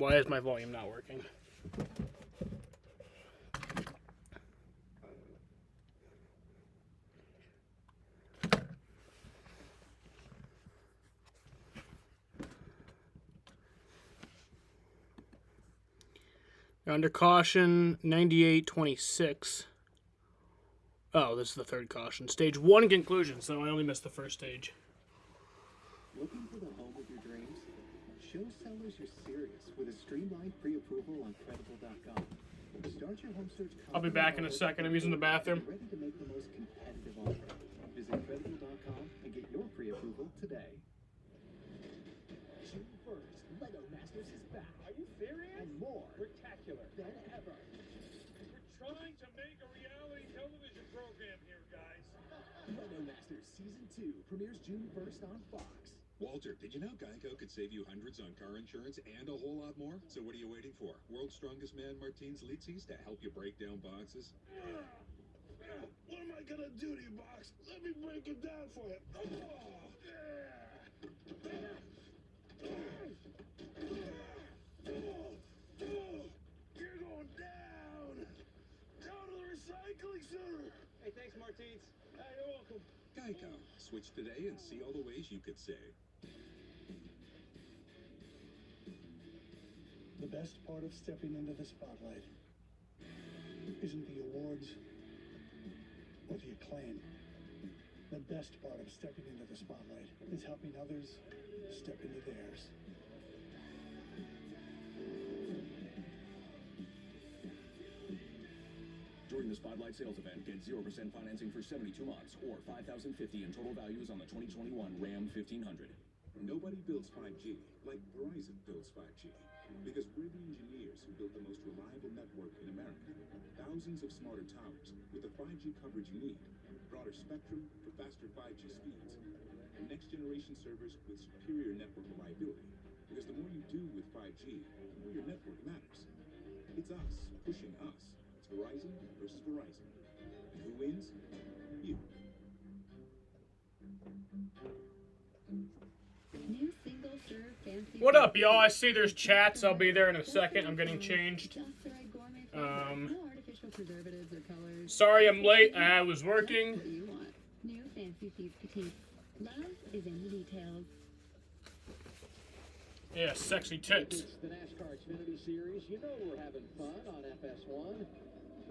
why is my volume not working? Under caution, 98.26. Oh, this is the third caution. Stage 1 conclusion, so I only missed the first stage. Looking for the home of your dreams? Show sellers you're serious with a streamlined pre-approval on Credible.com. Start your home search. I'll be back in a second. I'm using the bathroom. Ready to make the most competitive offer. Visit Credible.com and get your pre-approval today. June 1st, Lego Masters is back. Are you serious? And more Spectacular than ever. We're trying to make a reality television program here, guys. Lego Masters Season 2 premieres June 1st on Fox. Walter, did you know Geico could save you hundreds on car insurance and a whole lot more? So what are you waiting for? World's Strongest Man Martins Litzis to help you break down boxes? What am I gonna do to you, Box? Let me break it down for you. You're going down! Down to the recycling center! Hey, thanks, Martins. Hey, you're welcome. Geico. Switch today and see all the ways you could save. The best part of stepping into the spotlight isn't the awards or the acclaim. The best part of stepping into the spotlight is helping others step into theirs. During the Spotlight sales event, get 0% financing for 72 months or $5,050 in total values on the 2021 Ram 1500. Nobody builds 5G like Verizon builds 5G. Because we're the engineers who built the most reliable network in America. Thousands of smarter towers with the 5G coverage you need, broader spectrum for faster 5G speeds, and next-generation servers with superior network reliability. Because the more you do with 5G, the more your network matters. It's us pushing us. It's Verizon versus Verizon. And who wins? You. New single serve fancy. What up, y'all? I see there's chats. I'll be there in a second. I'm getting changed. No artificial preservatives or colors. Sorry I'm late. I was working. What you want. New fancy feast petite. Love is in the details. Yeah, sexy tits. It's the NASCAR Xfinity Series. You know we're having fun on FS1.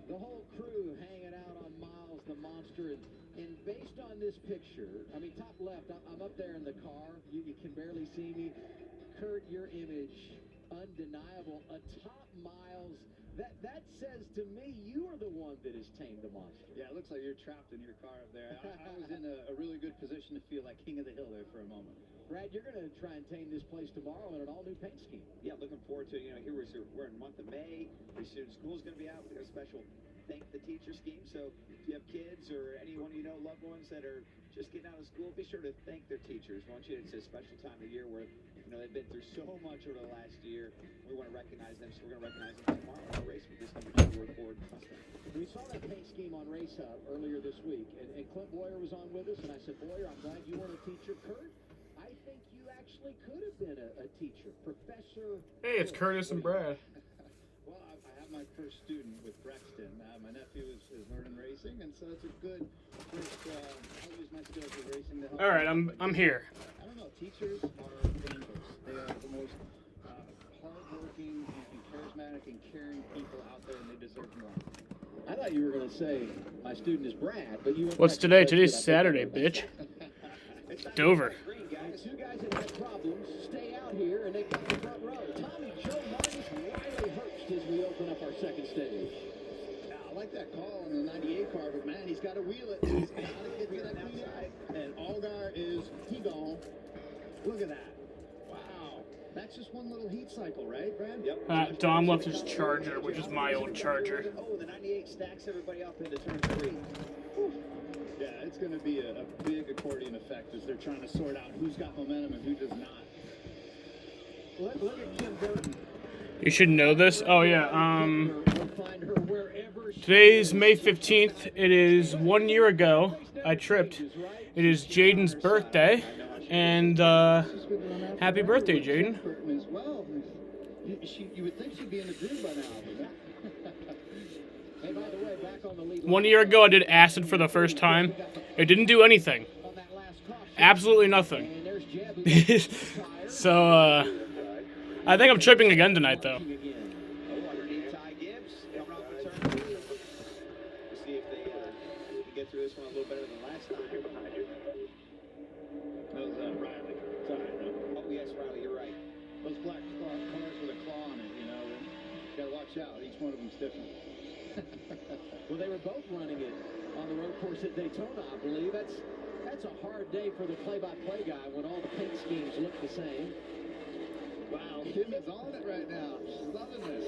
The whole crew hanging out on Miles the Monster. And based on this picture, I mean, top left, I'm up there in the car. You can barely see me. Kurt, your image, undeniable. Atop Miles. That says to me, you are the one that has tamed the monster. Yeah, it looks like you're trapped in your car up there. I was in a really good position to feel like king of the hill there for a moment. Brad, you're going to try and tame this place tomorrow in an all-new paint scheme. Yeah, looking forward to it. You know, here we're in the month of May. Pretty soon school's going to be out. We got a special Thank the Teacher scheme. So if you have kids or anyone you know, loved ones that are just getting out of school, be sure to thank their teachers. Won't you? It's a special time of year where, you know, they've been through so much over the last year. We want to recognize them, so we're going to recognize them tomorrow in our race with this number 2 Ford Mustang. We saw that paint scheme on Race Hub earlier this week, and Clint Boyer was on with us, and I said, Boyer, I'm glad you weren't a teacher. Kurt, I think you actually could have been a teacher. Professor... Hey, it's Curtis and Brad. Well, I have my first student with Brexton. My nephew is learning racing, and so it's a good first... I'll use my skills with racing to help. All right, I'm here. I don't know. Teachers are angels. They are the most hardworking and charismatic and caring people out there, and they deserve more. I thought you were going to say, my student is Brad, but you... What's today? Today's Saturday, bitch. Dover. Two guys that had problems stay out here, and they got the front row. Tommy Joe Martin's Riley Herbst as we open up our second stage. Yeah, I like that call on the 98 car, but man, he's got to wheel it. He's got to get to that outside. And Algar is T-Gone. Look at that. Wow. That's just one little heat cycle, right, Brad? Yep. Dom left his charger, which is my old charger. Oh, the 98 stacks everybody up into turn 3. Whew. Yeah, it's going to be a big accordion effect as they're trying to sort out who's got momentum and who does not. Look at Kim Burton. You should know this. Oh, yeah. Today's May 15th. It is 1 year ago. I tripped. It is Jaden's birthday. And happy birthday, Jaden. You would think she'd be in the groove by now. Hey, by the way, back on the lead. 1 year ago, I did acid for the first time. It didn't do anything. On that last caution. Absolutely nothing. And there's Jeb, who So, I think I'm tripping again tonight, though. Oh, underneath Ty Gibbs, coming off the turn two. We'll see if they can get through this one a little better than last time. That was Riley. Sorry, no. Oh, yes, Riley, you're right. Those black cars with a claw on it, you know, you gotta watch out. Each one of them's different. Well, they were both running it on the road course at Daytona, I believe. That's a hard day for the play-by-play guy when all the paint schemes look the same. Wow, Kim is on it right now. She's loving this.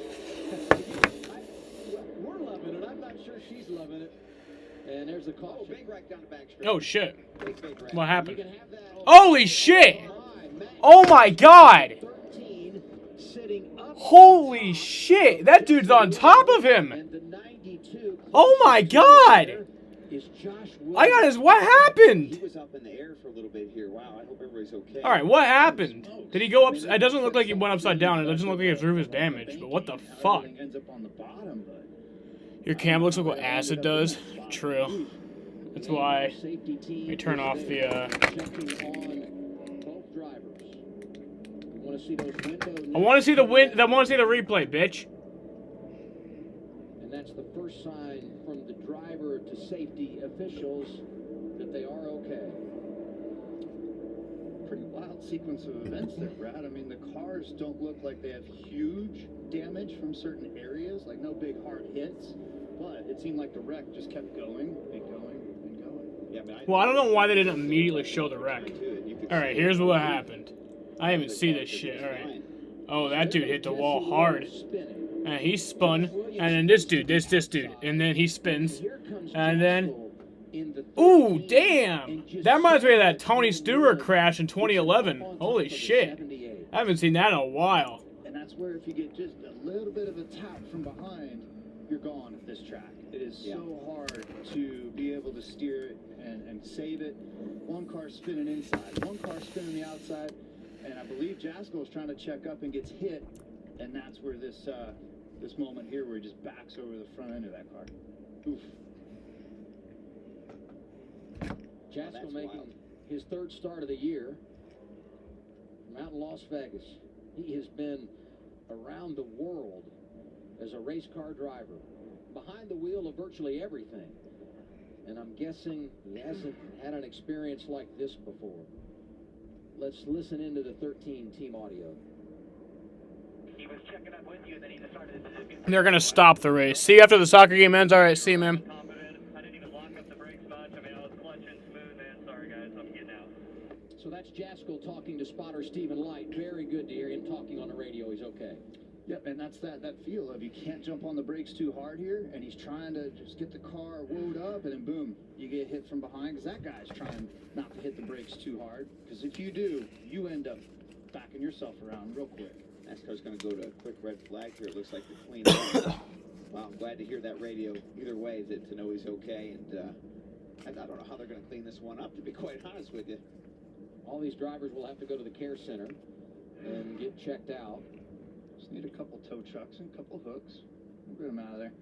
We're loving it. I'm not sure she's loving it. And there's a call. Oh, big right down the back straight. Oh, shit. Big right. What You happened? can have that. Holy shit! Oh my god! 13 sitting up. Holy shit! That dude's on top of him! And the 92. Oh my god! Is Josh I got his. What happened? He was up in the air for a little bit here. Wow, I hope everybody's okay. Alright, what happened? Did he go up? It doesn't look like he went upside down. It doesn't look like his roof is damaged. But what the fuck? Everything ends up on the bottom, but Your cam looks like what acid does. True. That's why I turn off the, Checking on both drivers. Want to see those windows? I want to see the I want to see the replay, bitch. And that's the first sign from the driver to safety officials that they are okay. pretty wild sequence of events there, Brad. I mean, the cars don't look like they have huge damage from certain areas, like no big hard hits, but it seemed like the wreck just kept going and going and going. Yeah, Well, I don't know why they didn't immediately show the wreck. Alright, here's what happened. I didn't even see this shit. Alright. Oh, that dude hit the wall hard. And he spun. And then this dude. And then he spins. And then... Ooh, damn! That reminds me of that Tony Stewart crash in 2011. Holy shit. I haven't seen that in a while. And that's where if you get just a little bit of a tap from behind, you're gone at this track. It is so hard to be able to steer it and save it. One car spinning inside, one car spinning the outside, and I believe Jaskol is trying to check up and gets hit, and that's where this this moment here where he just backs over the front end of that car. Oof. Jaskol making his third start of the year. From out in Las Vegas. He has been around the world as a race car driver, behind the wheel of virtually everything. And I'm guessing he hasn't had an experience like this before. Let's listen into the 13 team audio. He was checking up with you, then he decided to... They're gonna stop the race. See you after the soccer game ends. Alright, see you, man. I didn't even lock up the brakes much. I mean, I was clutching smooth, man. Sorry, guys. I'm getting out. So that's Jaskol talking to spotter Stephen Light. Very good to hear him talking on the radio. He's okay. Yep, and that's that feel of you can't jump on the brakes too hard here, and he's trying to just get the car woed up, and then boom, you get hit from behind, because that guy's trying not to hit the brakes too hard, because if you do, you end up backing yourself around real quick. NASCAR's going to go to a quick red flag here. It looks like the clean up. Well, I'm glad to hear that radio either way, to know he's okay, and I don't know how they're going to clean this one up, to be quite honest with you. All these drivers will have to go to the care center and get checked out. Just need a couple tow trucks and a couple hooks. We'll get them out of there.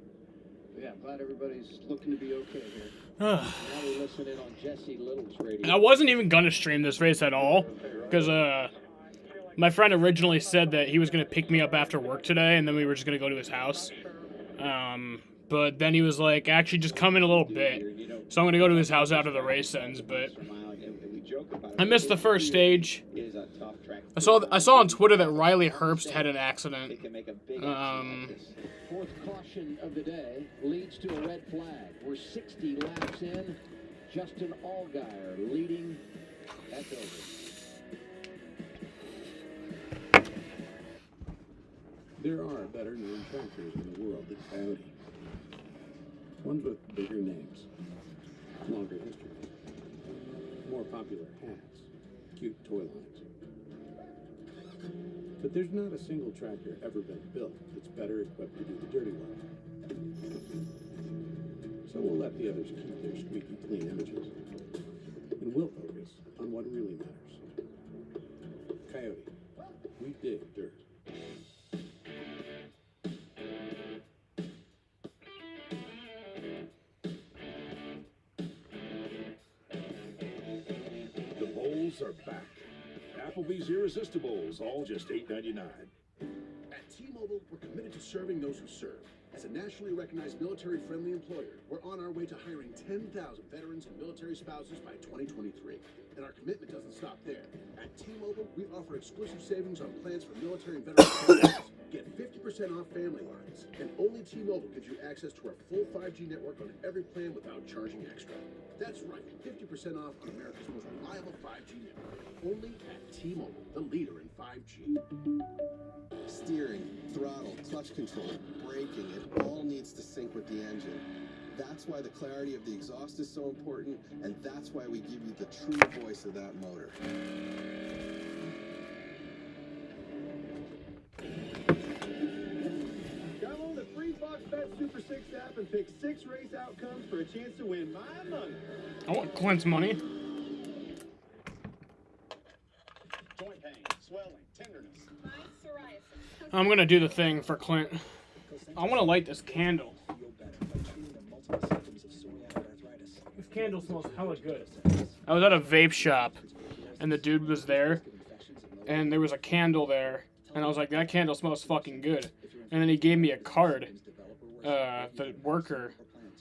But yeah, I'm glad everybody's looking to be okay here. Now we listen in on Jesse Little's radio. I wasn't even gonna stream this race at all, because my friend originally said that he was gonna pick me up after work today, and then we were just gonna go to his house. But then he was like, actually, just come in a little bit. So I'm gonna go to his house after the race ends. But I missed the first stage. I saw on Twitter that Riley Herbst had an accident. Fourth caution of the day leads to a red flag. We're 60 laps in. Justin Allgaier leading at Dover. There are better-known tractors in the world than Coyote. Ones with bigger names, longer histories, more popular hats, cute toy lines. But there's not a single tractor ever been built that's better equipped to do the dirty work. So we'll let the others keep their squeaky clean images, and we'll focus on what really matters. Coyote, we dig dirt. Irresistibles are back. Applebee's Irresistibles, all just $8.99. At T-Mobile, we're committed to serving those who serve. As a nationally recognized military-friendly employer, we're on our way to hiring 10,000 veterans and military spouses by 2023. And our commitment doesn't stop there. At T-Mobile, we offer exclusive savings on plans for military and veteran families. Get 50% off family lines. And only T-Mobile gives you access to our full 5G network on every plan without charging extra. That's right, 50% off on America's most reliable 5G network. Only at T-Mobile, the leader in 5G. Steering, throttle, clutch control, braking, it all needs to sync with the engine. That's why the clarity of the exhaust is so important, and that's why we give you the true voice of that motor. Download the free Fox Bet Super 6 app and pick 6 race outcomes for a chance to win my money. I want Clint's money. Joint pain, swelling, tenderness. I'm gonna do the thing for Clint. I want to light this candle. This candle smells hella good. I was at a vape shop, and the dude was there, and there was a candle there, and I was like, that candle smells fucking good. And then he gave me a card, the worker,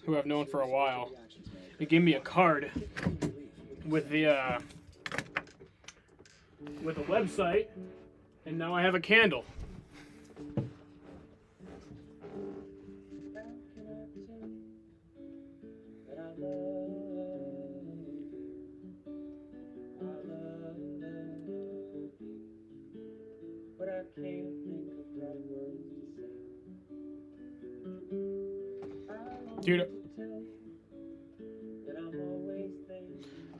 who I've known for a while. He gave me a card with the website, and now I have a candle. Dude,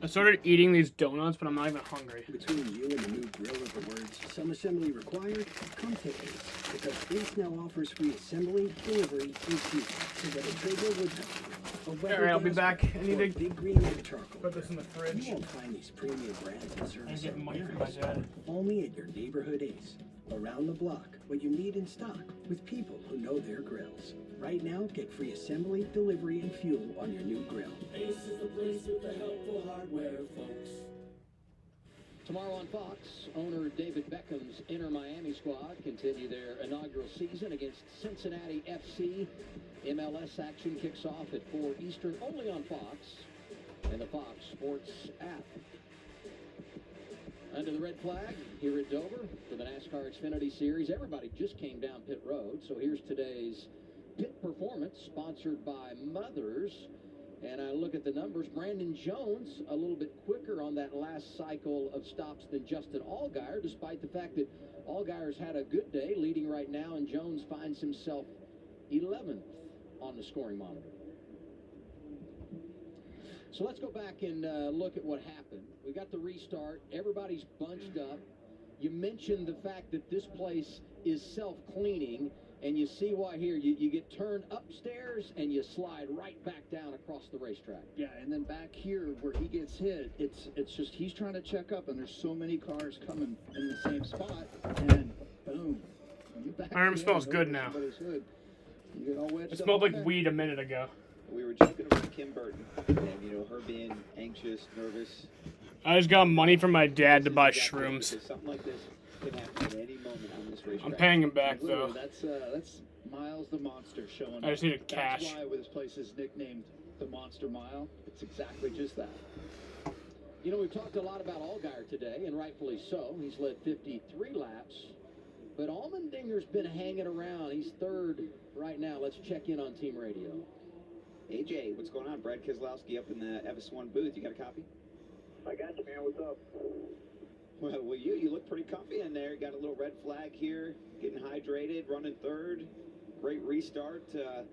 I started eating these donuts, but I'm not even hungry. Between you and the new grill of the words, some assembly required, come take Ace. Because Ace now offers free assembly, delivery, and fuel. So whether trigger wood Alright, I'll be back. I need to big green wood charcoal. put this in the fridge. You won't find these premium brands and services get money from my dad. only at your neighborhood Ace. Around the block, what you need in stock with people who know their grills. Right now, get free assembly, delivery, and fuel on your new grill. Ace is the place with the helpful hardware, folks. Tomorrow on Fox, owner David Beckham's Inter Miami squad continue their inaugural season against Cincinnati FC. MLS action kicks off at 4 Eastern, only on Fox and the Fox Sports app. Under the red flag here at Dover for the NASCAR Xfinity Series. Everybody just came down pit road, so here's today's pit performance sponsored by Mothers. And I look at the numbers. Brandon Jones a little bit quicker on that last cycle of stops than Justin Allgaier, despite the fact that Allgaier's had a good day leading right now, and Jones finds himself 11th on the scoring monitor. So let's go back and look at what happened. We got the restart. Everybody's bunched up. You mentioned the fact that this place is self-cleaning, and you see why here. You get turned upstairs, and you slide right back down across the racetrack. Yeah, and then back here where he gets hit, it's just he's trying to check up, and there's so many cars coming in the same spot, and boom. My arm smells good now. You get all wedged It up smelled on like there. weed a minute ago. We were joking about Kim Burton, and her being anxious, nervous. I just got money from my dad to buy shrooms. Because something like this can happen at any moment on this racetrack. I'm paying him back Literally, though. That's Miles the Monster showing I just up. needed cash. That's why this place is nicknamed the Monster Mile. It's exactly just that. You know, we've talked a lot about Allgaier today, and rightfully so. He's led 53 laps. But Allmendinger's been hanging around. He's third right now. Let's check in on team radio. AJ, what's going on? Brad Keselowski up in the FS1 booth. You got a copy? I got you, man. What's up? Well, you look pretty comfy in there. You got a little red flag here, getting hydrated, running third. Great restart. I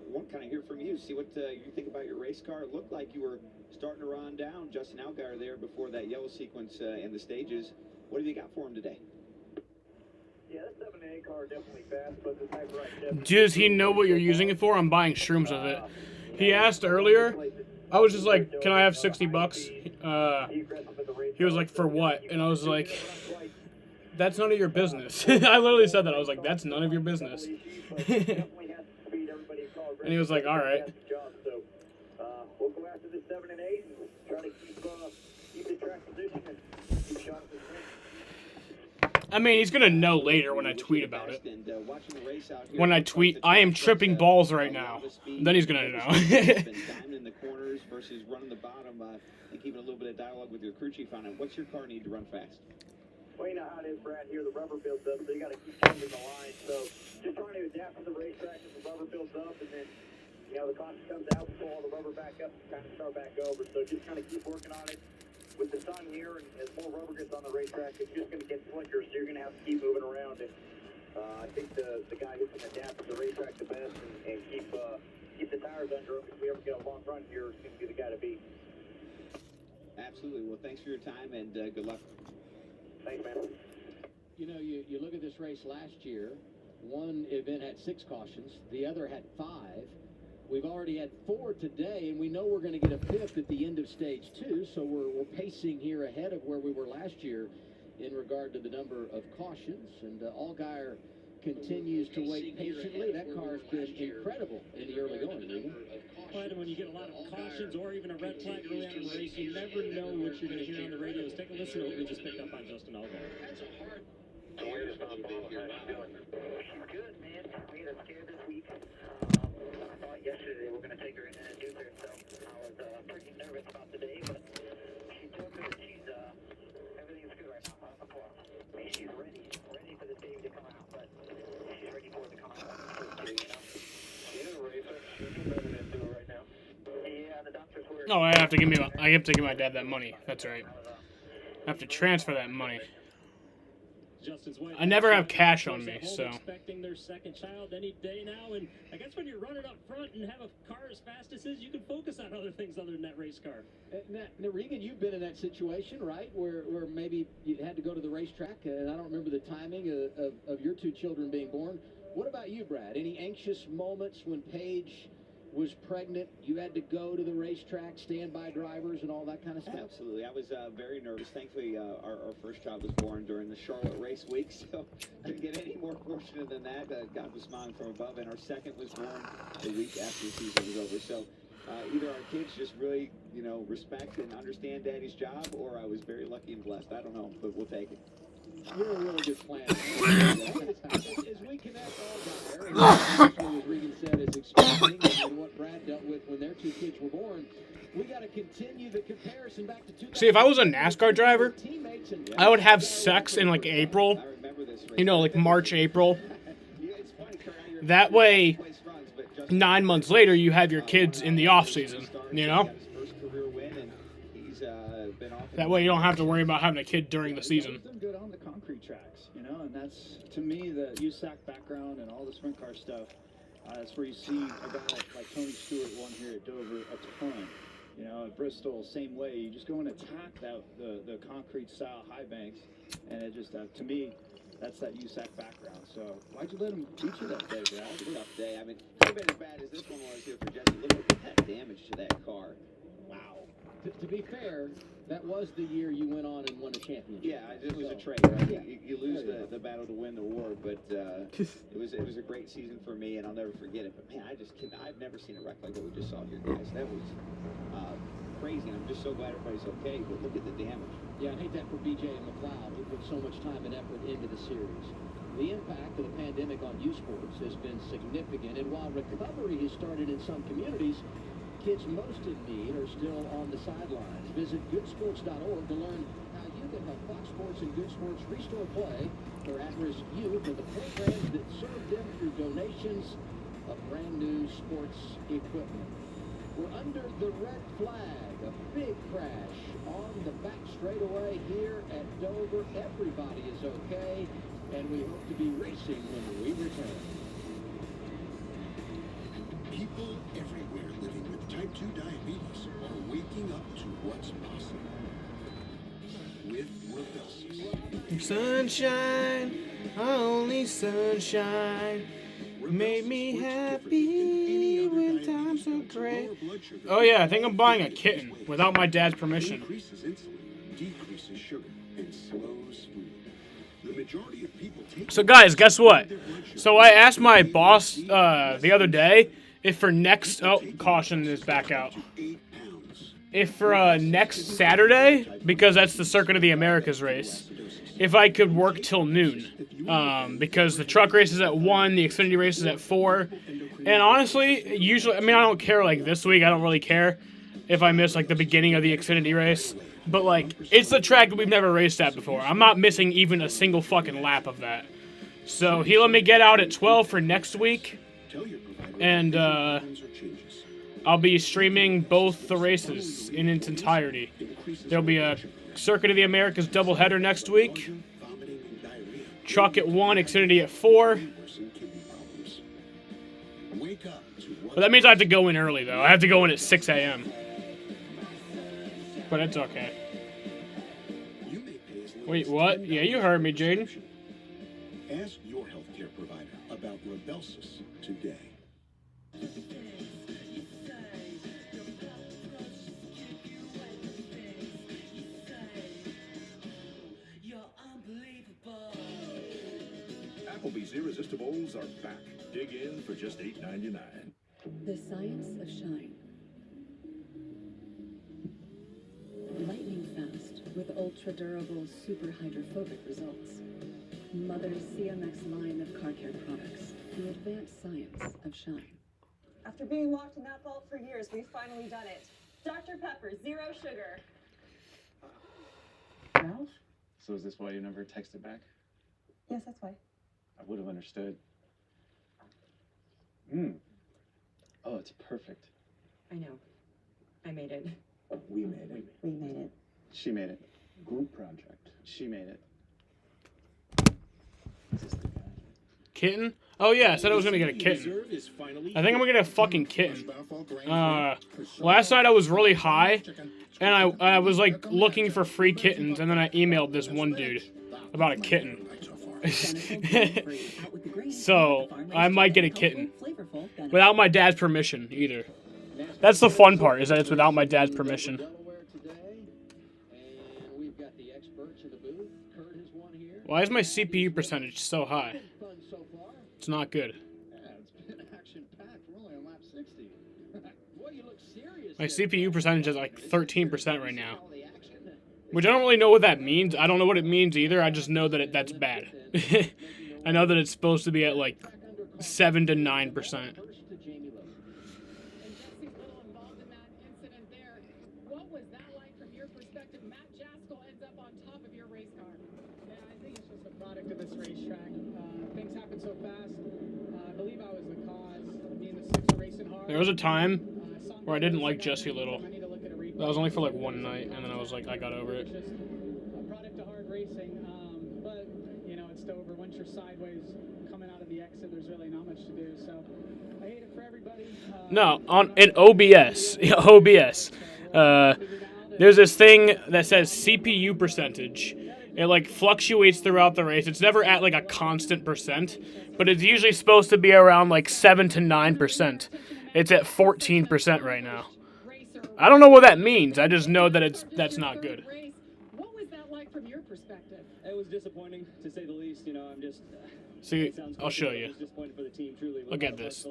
want to kind of hear from you, see what you think about your race car. It looked like you were starting to run down Justin Allgaier there before that yellow sequence in the stages. What have you got for him today? Yeah, that 7A car definitely fast, but the Type Right definitely... Does he know what you're using it for? I'm buying shrooms with it. He asked earlier. I was just like, can I have $60? He was like, for what? And I was like, that's none of your business. I literally said that. I was like, that's none of your business. And he was like, all right. We'll go after the 7 and 8 and try to keep keep the track position and keep shot at the win. I mean, he's gonna know later when I tweet about it. When I tweet, I am tripping balls right now. Then he's gonna know. Diamond in the corners versus running the bottom and keeping a little bit of dialogue with your crew chief on it. What's your car need to run fast? Well, you know how it is, Brad. Here the rubber builds up, so you got to keep changing the line. So just trying to adapt to the racetrack as the rubber builds up, and then the caution comes out, pull all the rubber back up, and kind of start back over. So just kind of keep working on it. With the sun here, and as more rubber gets on the racetrack, it's just going to get slicker, so you're going to have to keep moving around. And I think the guy who can adapt to the racetrack the best and keep the tires under him, if we ever get a long run here, is going to be the guy to beat. Absolutely. Well, thanks for your time, and good luck. Thanks, man. You look at this race last year, one event had 6 cautions, the other had 5. We've already had 4 today, and we know we're going to get a 5th at the end of stage 2, so we're pacing here ahead of where we were last year in regard to the number of cautions. And Allgaier continues to wait patiently. That car's been incredible in the early going, Regan. Right, and when you get a lot of cautions or even a red flag early on in the race, you never know what you're going to hear on the radios. Take a listen to what we just picked up on Justin Allgaier. That's a hard. So where's Bob? How's she doing? She's good, man. We had a scare this week. I thought yesterday we were going to take her in and do her, so I was pretty nervous about today, but she told me that she's, everything's good right now. I mean, she's ready for the day to come out, but she's ready for it to come out. She's a racer. She's better than do right now. Yeah, the doctors were... Oh, I have to give my dad that money. That's right. I have to transfer that money. I never have cash on me, so. Expecting their second child any day now, and I guess when you're running up front and have a car as fast as his, you can focus on other things other than that race car. Now, Regan, you've been in that situation, right, where maybe you had to go to the racetrack, and I don't remember the timing of your 2 children being born. What about you, Brad? Any anxious moments when Paige was pregnant, you had to go to the racetrack, standby drivers, and all that kind of stuff? Absolutely. I was very nervous. Thankfully, our first child was born during the Charlotte race week, so couldn't get any more fortunate than that. God was smiling from above, and our second was born the week after the season was over. So either our kids just really, respect and understand Daddy's job, or I was very lucky and blessed. I don't know, but we'll take it. You're a really good plan. As we connect Allgaier, as Regan said, is expecting and what Brad dealt with when their 2 kids were born, we got to continue the comparison back to 2000. See, if I was a NASCAR driver, I would have sex in like April. Like March, April. That way, 9 months later, you have your kids in the off season. That way, you don't have to worry about having a kid during the season. Good on the concrete tracks, and that's, to me, the USAC background and all the sprint car stuff. That's where you see a guy like Tony Stewart won here at Dover a ton. At Bristol, same way. You just go and attack the concrete style high banks, and it just, to me, that's that USAC background. So why'd you let him beat you that day, Brad? It was a tough day. I mean, it could have been as bad as this one was here for Jesse. Look at that damage to that car. Wow. To be fair, that was the year you went on and won a championship. Yeah, it was a trade, right? Yeah. You lose the battle to win the war, but it was a great season for me, and I'll never forget it. But man, I've never seen a wreck like what we just saw here, guys. That was crazy, and I'm just so glad everybody's okay. But look at the damage. Yeah, I hate that for BJ and McLeod, who put so much time and effort into the series. The impact of the pandemic on youth sports has been significant, and while recovery has started in some communities, kids most in need are still on the sidelines. Visit goodsports.org to learn how you can help Fox Sports and Good Sports restore play for at-risk youth and the programs that serve them through donations of brand new sports equipment. We're under the red flag, a big crash on the back straightaway here at Dover. Everybody is okay, and we hope to be racing when we return. People everywhere living with type 2 diabetes are waking up to what's possible. With Rybelsus. Sunshine, only sunshine, made me happy when times were great. Oh yeah, I think I'm buying a kitten without my dad's permission. Increases insulin, decreases sugar, and slows food. The majority of people take. So guys, guess what? So I asked my boss the other day if for next caution is back out. 8 pounds. if for next Saturday, because that's the Circuit of the Americas race, if I could work till noon. Because the truck race is at 1, the Xfinity race is at 4. And honestly, usually, I mean, I don't care, like, this week, I don't really care if I miss, like, the beginning of the Xfinity race. But, like, it's the track that we've never raced at before. I'm not missing even a single fucking lap of that. So he let me get out at 12 for next week. And, I'll be streaming both the races in its entirety. There'll be a Circuit of the Americas doubleheader next week. Truck at 1, Xfinity at 4. But that means I have to go in early, though. I have to go in at 6 a.m. But it's okay. Wait, what? Yeah, you heard me, Jaden. Ask your healthcare provider about Rybelsus today. Applebee's Irresistibles are back. Dig in for just $8.99. The science of shine. Lightning fast with ultra durable, super hydrophobic results. Mother's CMX line of car care products. The advanced science of shine. After being locked in that vault for years, we've finally done it. Dr. Pepper, 0 sugar. Ralph? So is this why you never texted back? Yes, that's why. I would have understood. Oh, it's perfect. I know. I made it. We made it. We made it. She made it. Group project. She made it. Kitten? Oh yeah, I said I was gonna get a kitten. I think I'm gonna get a fucking kitten. Last night I was really high, and I was like looking for free kittens, and then I emailed this one dude about a kitten. So I might get a kitten without my dad's permission either. That's the fun part, is that it's without my dad's permission. Why is my CPU percentage so high? It's not good. My CPU percentage is like 13% right now. Which I don't really know what that means. I don't know what it means either. I just know that that's bad. I know that it's supposed to be at like 7 to 9%. Of this racetrack. Things happen so fast. I believe I was the cause. Me and the 6 racing hard. There was a time where I didn't like Jesse Little. That was only for like one night, and then I was like, I got over it. Just a product of hard racing. But, you know, it's over. Once you're sideways coming out of the exit, there's really not much to do. So, I hate it for everybody. No, in OBS. OBS. There's this thing that says CPU percentage. It like fluctuates throughout the race. It's never at like a constant percent, but it's usually supposed to be around like 7 to 9%. It's at 14% right now. I don't know what that means. I just know that that's not good. What was that like from your perspective? It was disappointing, to say the least. You know, I'm just... See, I'll show you. Look at this.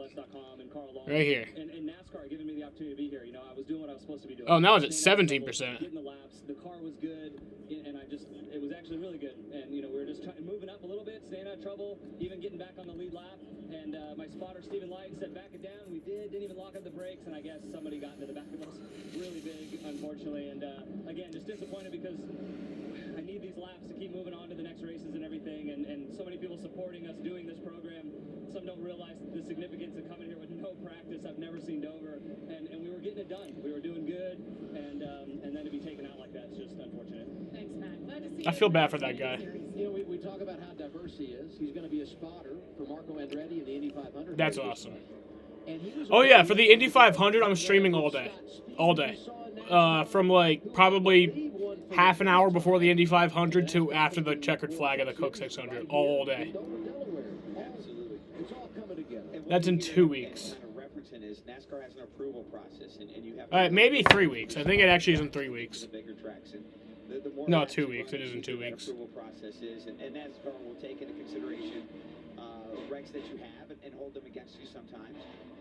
Right here. And NASCAR giving me the opportunity to be here. You know, I was doing what I was supposed to be doing. Oh, now it's at 17%. Getting the laps. The car was good, and it was actually really good. And, you know, we were just moving up a little bit, staying out of trouble, even getting back on the lead lap. And my spotter, Stephen Light, said back it down. We didn't even lock up the brakes, and I guess somebody got into the back of us really big, unfortunately. And, again, just disappointed because I need these laps to keep moving on to the next races and everything, and so many people supporting us doing this program. Some don't realize the significance of coming here with no practice. I've never seen Dover, and we were getting it done. We were doing good, and then to be taken out like that is just unfortunate. Thanks, Matt. Glad to see I feel bad for that guy. You know, we talk about how diverse he is. He's going to be a spotter for Marco Andretti in the Indy 500. That's awesome. Oh yeah, for the Indy 500, I'm streaming all day. All day. From like probably half an hour before the Indy 500 to after the checkered flag of the Coke 600. All day. That's in 2 weeks. NASCAR has an approval process, and you have maybe 3 weeks. I think it actually is in 3 weeks. No, 2 weeks. It is in 2 weeks. Approval process is, and NASCAR will take into consideration wrecks that you have and hold them against you sometimes,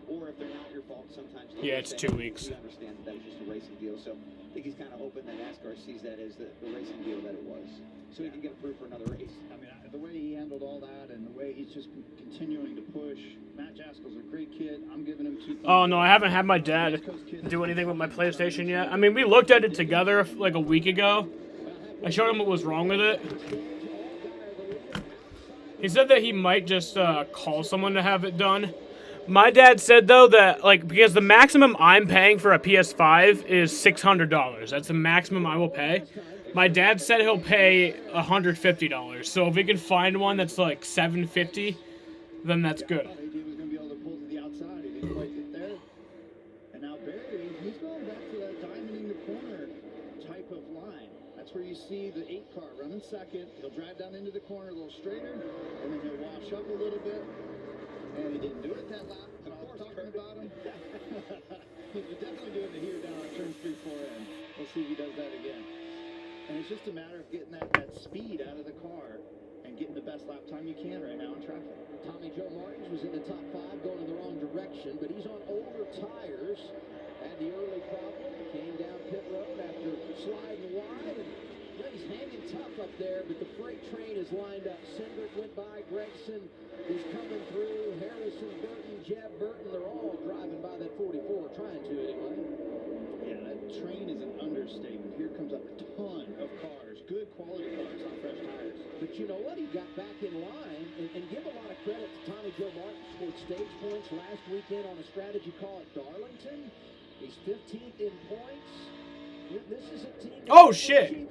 or if they're not your fault, sometimes. Yeah, it's 2 weeks. We understand that it's just a race. racing deal. So I think he's kind of hoping that NASCAR sees that as the racing deal that it was, so he can get approved for another race. I mean, the way he handled all that and the way he's just continuing to push. Matt Jaskell's a great kid. I'm giving him 2 thumbs. Oh no, I haven't had my dad do anything with my PlayStation yet. I mean, we looked at it together like a week ago. I showed him what was wrong with it. He said that he might just call someone to have it done. My dad said, though, that, like, because the maximum I'm paying for a PS5 is $600. That's the maximum I will pay. My dad said he'll pay $150. So if we can find one that's, like, $750, then that's good. AJ was going to be able to pull to the outside. He didn't quite get there. And now Barry, he's going back to that diamond in the corner type of line. That's where you see the 8 car running second. He'll drive down into the corner a little straighter, and then he'll wash up a little bit. And he didn't do it that lap, but I was talking about him. He's definitely doing it here down on turn 3, 4 in. We'll see if he does that again. And it's just a matter of getting that speed out of the car and getting the best lap time you can right now in traffic. Tommy Joe Martins was in the top 5 going in the wrong direction, but he's on older tires. Had the early problem, came down pit road after sliding wide. And he's hanging tough up there, but the freight train is lined up. Cindric went by, Gregson is coming through, Harrison, Burton, Jeb Burton, they're all driving by that 44, trying to anyway. Yeah, that train is an understatement. Here comes a ton of cars, good quality cars on fresh tires. But you know what? He got back in line, and give a lot of credit to Tommy Joe Martin. Scored stage points last weekend on a strategy call at Darlington. He's 15th in points. This is a team. Oh, shit.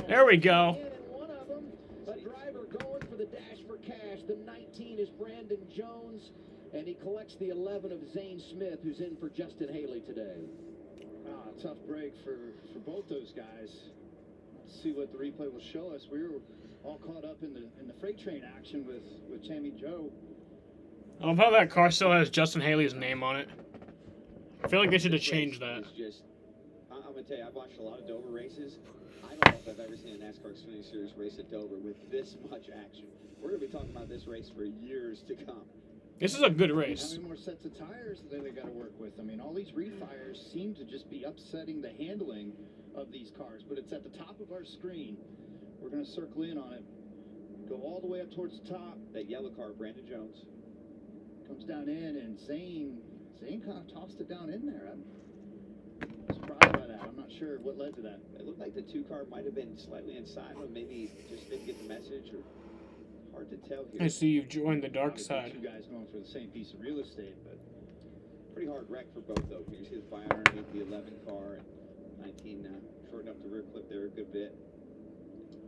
There we go. One of them, a driver going for the dash for cash. The 19 is Brandon Jones, and he collects the 11 of Zane Smith, who's in for Justin Haley today. Tough break for both those guys. Let's see what the replay will show us. We were all caught up in the freight train action with Tammy Joe. I love how that car still has Justin Haley's name on it. I feel like they should have changed that. I'm going to tell you, I've watched a lot of Dover races. I don't know if I've ever seen a NASCAR Xfinity Series race at Dover with this much action. We're going to be talking about this race for years to come. This is a good race. How many more sets of tires do they got to work with? I mean, all these refires seem to just be upsetting the handling of these cars, but it's at the top of our screen. We're going to circle in on it. Go all the way up towards the top. That yellow car, Brandon Jones. Comes down in, and Zane kind of tossed it down in there. I'm surprised by that. I'm not sure what led to that. It looked like the 2 car might have been slightly inside, or maybe just didn't get the message, or hard to tell here. I see you've joined the dark side. 2 guys going for the same piece of real estate, but pretty hard wreck for both, though. You see the fire underneath the 11 car, and 19 shortened up the rear clip there a good bit.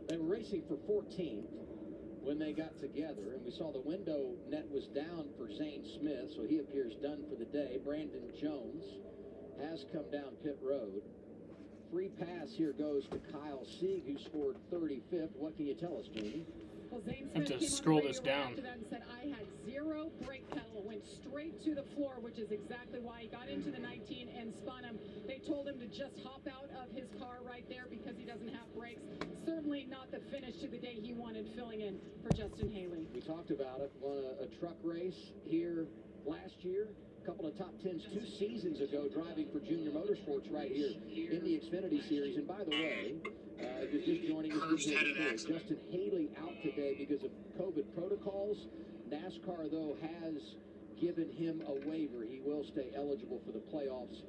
They were racing for 14th when they got together, and we saw the window net was down for Zane Smith, so he appears done for the day. Brandon Jones has come down pit road. Free pass here goes to Kyle Sieg, who scored 35th. What can you tell us, Jamie? Well, Zane I have Smith to came scroll on the this radio down. after that and said, I had 0 brake pedal, went straight to the floor, which is exactly why he got into the 19 and spun him. They told him to just hop out of his car right there because he doesn't have brakes. Certainly not the finish to the day he wanted, filling in for Justin Haley. We talked about it. Won a truck race here last year. A couple of top 10s 2 seasons ago, driving for Junior Motorsports right here in the Xfinity Series. And by the way, if you're just joining us, Justin Haley out today because of COVID protocols. NASCAR, though, has given him a waiver. He will stay eligible for the playoffs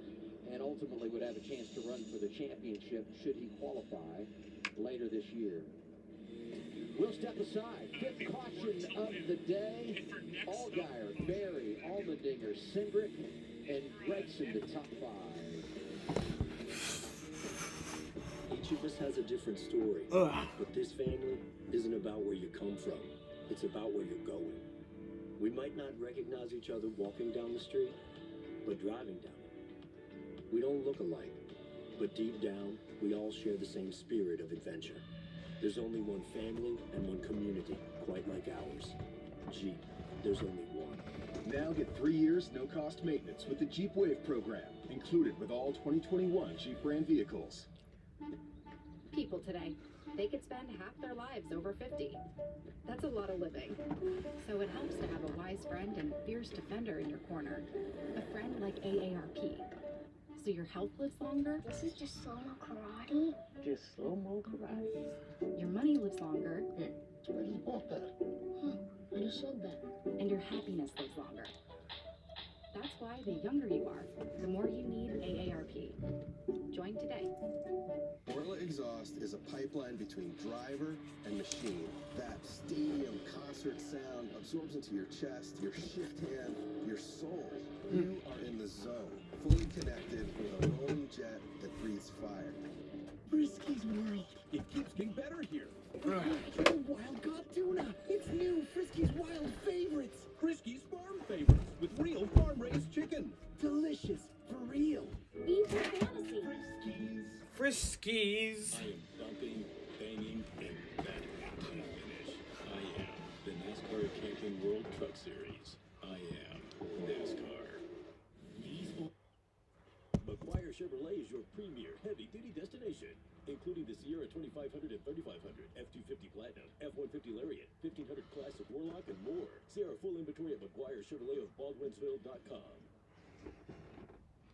and ultimately would have a chance to run for the championship should he qualify later this year. We'll step aside. 5th caution of the day. Allgaier, Berry, Allmendinger, Cindric, and Gregson, the top 5. Each of us has a different story. But this family isn't about where you come from. It's about where you're going. We might not recognize each other walking down the street, but driving down it. We don't look alike, but deep down, we all share the same spirit of adventure. There's only one family and one community, quite like ours. Jeep, there's only one. Now get 3 years no-cost maintenance with the Jeep Wave program, included with all 2021 Jeep brand vehicles. People today, they could spend half their lives over 50. That's a lot of living. So it helps to have a wise friend and fierce defender in your corner. A friend like AARP. so your health lives longer. This is just slow-mo karate? Just slow-mo karate. Your money lives longer. I just bought that. I just sold that. And your happiness lives longer. That's why the younger you are, the more you need AARP. Join today. Orla exhaust is a pipeline between driver and machine. That stadium concert sound absorbs into your chest, your shift hand, your soul. You are in the zone, fully connected with a rolling jet that breathes fire. Frisky's World. It keeps getting better here. Wild caught tuna. It's new Frisky's Wild Favorites. Frisky's Farm Favorites with real farm-raised chicken. Delicious, for real. Beef and fantasy. Friskies. I am bumping, banging, and that to finish. I am the NASCAR Camping World Truck Series. I am NASCAR. McGuire Chevrolet is your premier heavy-duty destination, including the Sierra 2500 and 3500, F-250 Platinum, F-150 Lariat, 1500 Classic Warlock, and more. See our full inventory at McGuire Chevrolet of Baldwinsville.com.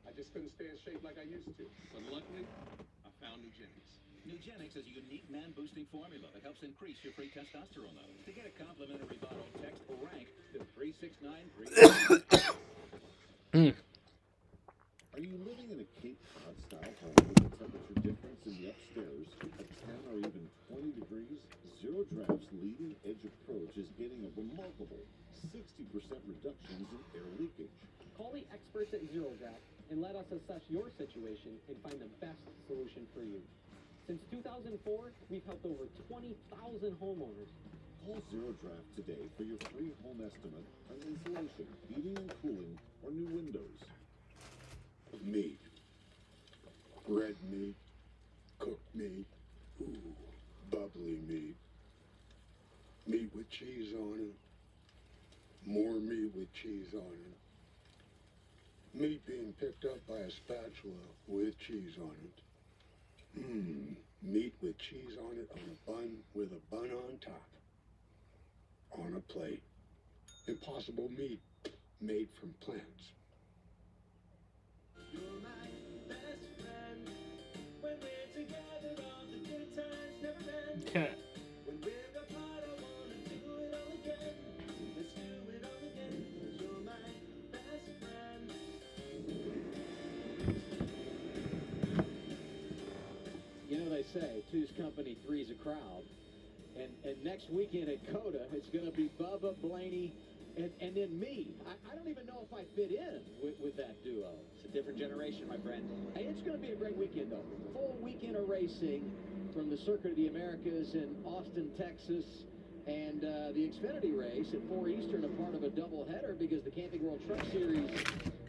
I just couldn't stay in shape like I used to, but luckily, I found Nugenix. Nugenix is a unique man-boosting formula that helps increase your free testosterone levels. To get a complimentary bottle, text RANK to 3693. Are you living in a Cape Cod style home with a temperature difference in the upstairs of 10 or even 20 degrees? Zero Draft's leading edge approach is getting a remarkable 60% reductions in air leakage. Call the experts at Zero Draft and let us assess your situation and find the best solution for you. Since 2004, we've helped over 20,000 homeowners. Call Zero Draft today for your free home estimate on insulation, heating and cooling, or new windows. Meat. Red meat. Cooked meat. Ooh, bubbly meat. Meat with cheese on it. More meat with cheese on it. Meat being picked up by a spatula with cheese on it. Meat with cheese on it on a bun with a bun on top. On a plate. Impossible meat made from plants. You're my best friend. When we're together, all the good times never end. When we're apart, I wanna do it all again. Let's do it all again. You're my best friend. You know, they say two's company, three's a crowd. And next weekend at COTA, it's going to be Bubba, Blaney, and then me. I don't even know if I fit in with that duo. It's a different generation, my friend. Hey, it's going to be a great weekend, though. Full weekend of racing from the Circuit of the Americas in Austin, Texas, and the Xfinity race at 4 Eastern, a part of a doubleheader because the Camping World Truck Series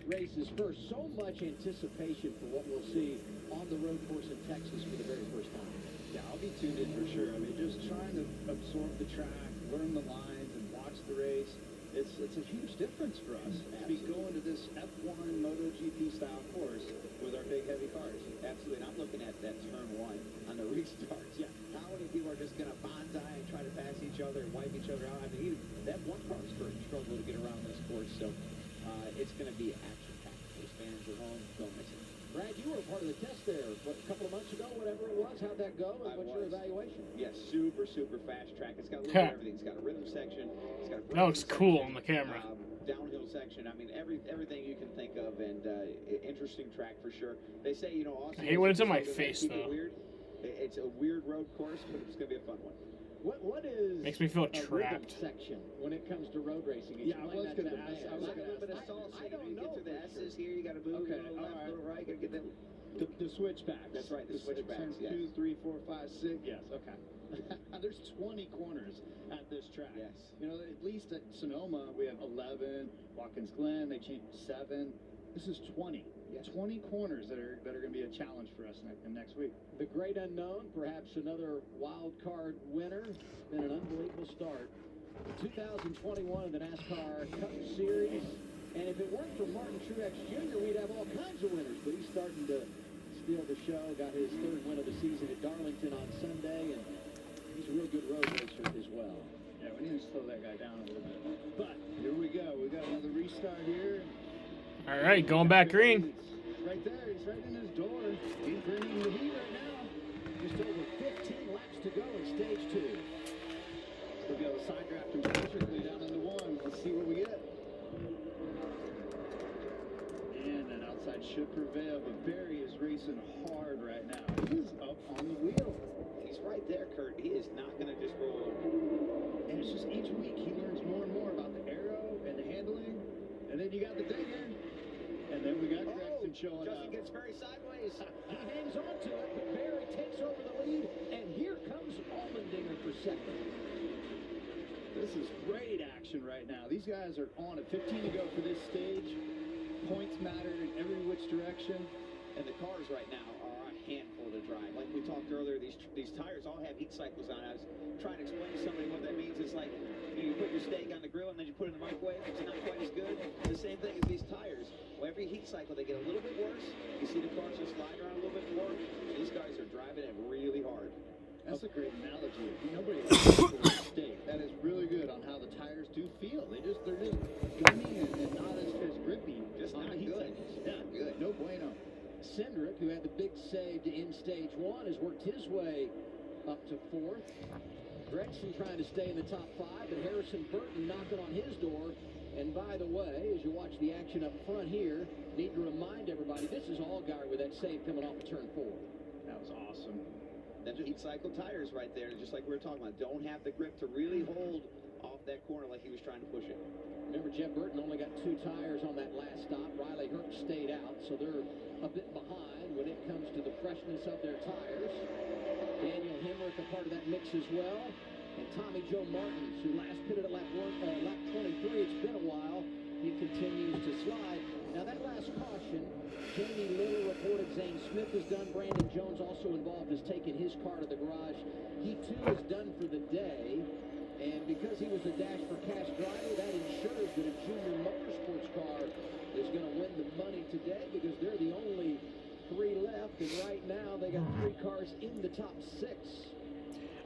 race is first. So much anticipation for what we'll see on the road course in Texas for the very first time. Yeah, I'll be tuned in for sure. I mean, just trying to absorb the track, learn the lines, and watch the race. It's a huge difference for us to be going to this F1 MotoGP style course with our big heavy cars. Absolutely, and I'm looking at that turn one on the restarts. Yeah, how many people are just going to bonsai and try to pass each other and wipe each other out? I mean, that one car struggle to get around this course, so it's going to be action-packed. Those fans at home, don't miss it. Brad, you were a part of the test there, what, a couple of months ago, whatever it was. How'd that go, and what's your evaluation? Yes, super fast track. It's got a little bit of everything. It's got a rhythm section. It's got a That looks cool on the camera. Downhill section. I mean, everything you can think of, and interesting track for sure. They say, you know, Austin. I hate when it's in my face, though. It's a weird road course, but it's going to be a fun one. What is makes me feel a trapped rhythm section when it comes to road racing? Yeah, I was going to ask. I was going to ask. I don't know. Get through the S's here. You got to move. Okay, little left, little right. Got to get that. The switchbacks. That's right, the switchbacks. Turns 2, 3, 4, 5, 6. Yes, okay. There's 20 corners at this track. Yes. You know, at least at Sonoma, we have 11. Watkins Glen, they changed to 7. This is 20. Yes. 20 corners that are going to be a challenge for us next week. The great unknown, perhaps another wild card winner. Been an unbelievable start. 2021 of the NASCAR Cup Series. And if it weren't for Martin Truex Jr., we'd have all kinds of winners. But he's starting to steal the show. Got his third win of the season at Darlington on Sunday. And he's a real good road racer as well. Yeah, we need to slow that guy down a little bit. But here we go. We got another restart here. All right, going back green. right there. He's right in his door. He's bringing the heat right now. Just over 15 laps to go in stage 2. We'll go side draft him perfectly down into 1. Let's see what we get. And that outside should prevail, but Barry is racing hard right now. He's up on the wheel. He's right there, Kurt. He is not going to just roll over. And it's just each week he learns more and more about the aero and the handling. And then you got the digger. And then we got Gregson showing Justin up. gets very sideways. He hangs on to it, but Barry takes over the lead. And here comes Allmendinger for second. This is great action right now. These guys are on it. 15 to go for this stage. Points matter in every which direction. And the cars right now are a handful to drive. Like we talked earlier, these tires all have heat cycles on. I was trying to explain to somebody what that means. It's like you put your steak on the grill and then you put it in the microwave. It's not quite as good. The same thing as these tires. Well, every heat cycle, they get a little bit worse. You see the cars just slide around a little bit more. These guys are driving it really hard. That's a great analogy. Nobody likes steak. That is really good on how the tires do feel. They're just gummy and not as grippy. Just on not the heat good. cycles. Not good. No bueno. Cindric, who had the big save to end stage 1, has worked his way up to 4th. Gregson trying to stay in the top 5, but Harrison Burton knocking on his door. And by the way, as you watch the action up front here, need to remind everybody, this is Allgaier with that save coming off of turn 4. That was awesome. Them heat cycle tires right there, just like we were talking about, don't have the grip to really hold off that corner like he was trying to push it. Remember, Jeff Burton only got 2 tires on that last stop. Riley Hurt stayed out, so they're a bit behind when it comes to the freshness of their tires. Daniel Hemrick a part of that mix as well. And Tommy Joe Martins, who last pitted at lap 23, it's been a while. He continues to slide. Now that last caution, Jamie Little reported Zane Smith is done. Brandon Jones also involved, has taken his car to the garage. He too is done for the day. And because he was a Dash for Cash driver, that ensures that a junior motorsports car is going to win the money today because they're the only 3 left. And right now they got 3 cars in the top 6.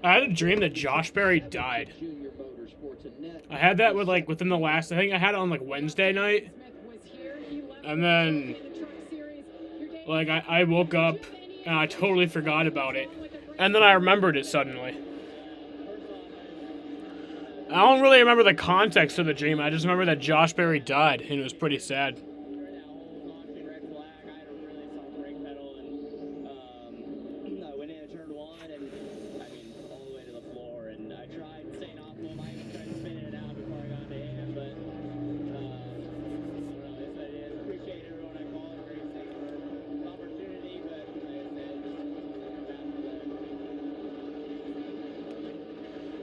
I had a dream that Josh Berry died. I had that with within the last. I think I had it on Wednesday night, and then I woke up and I totally forgot about it, and then I remembered it suddenly. I don't really remember the context of the dream. I just remember that Josh Berry died, and it was pretty sad.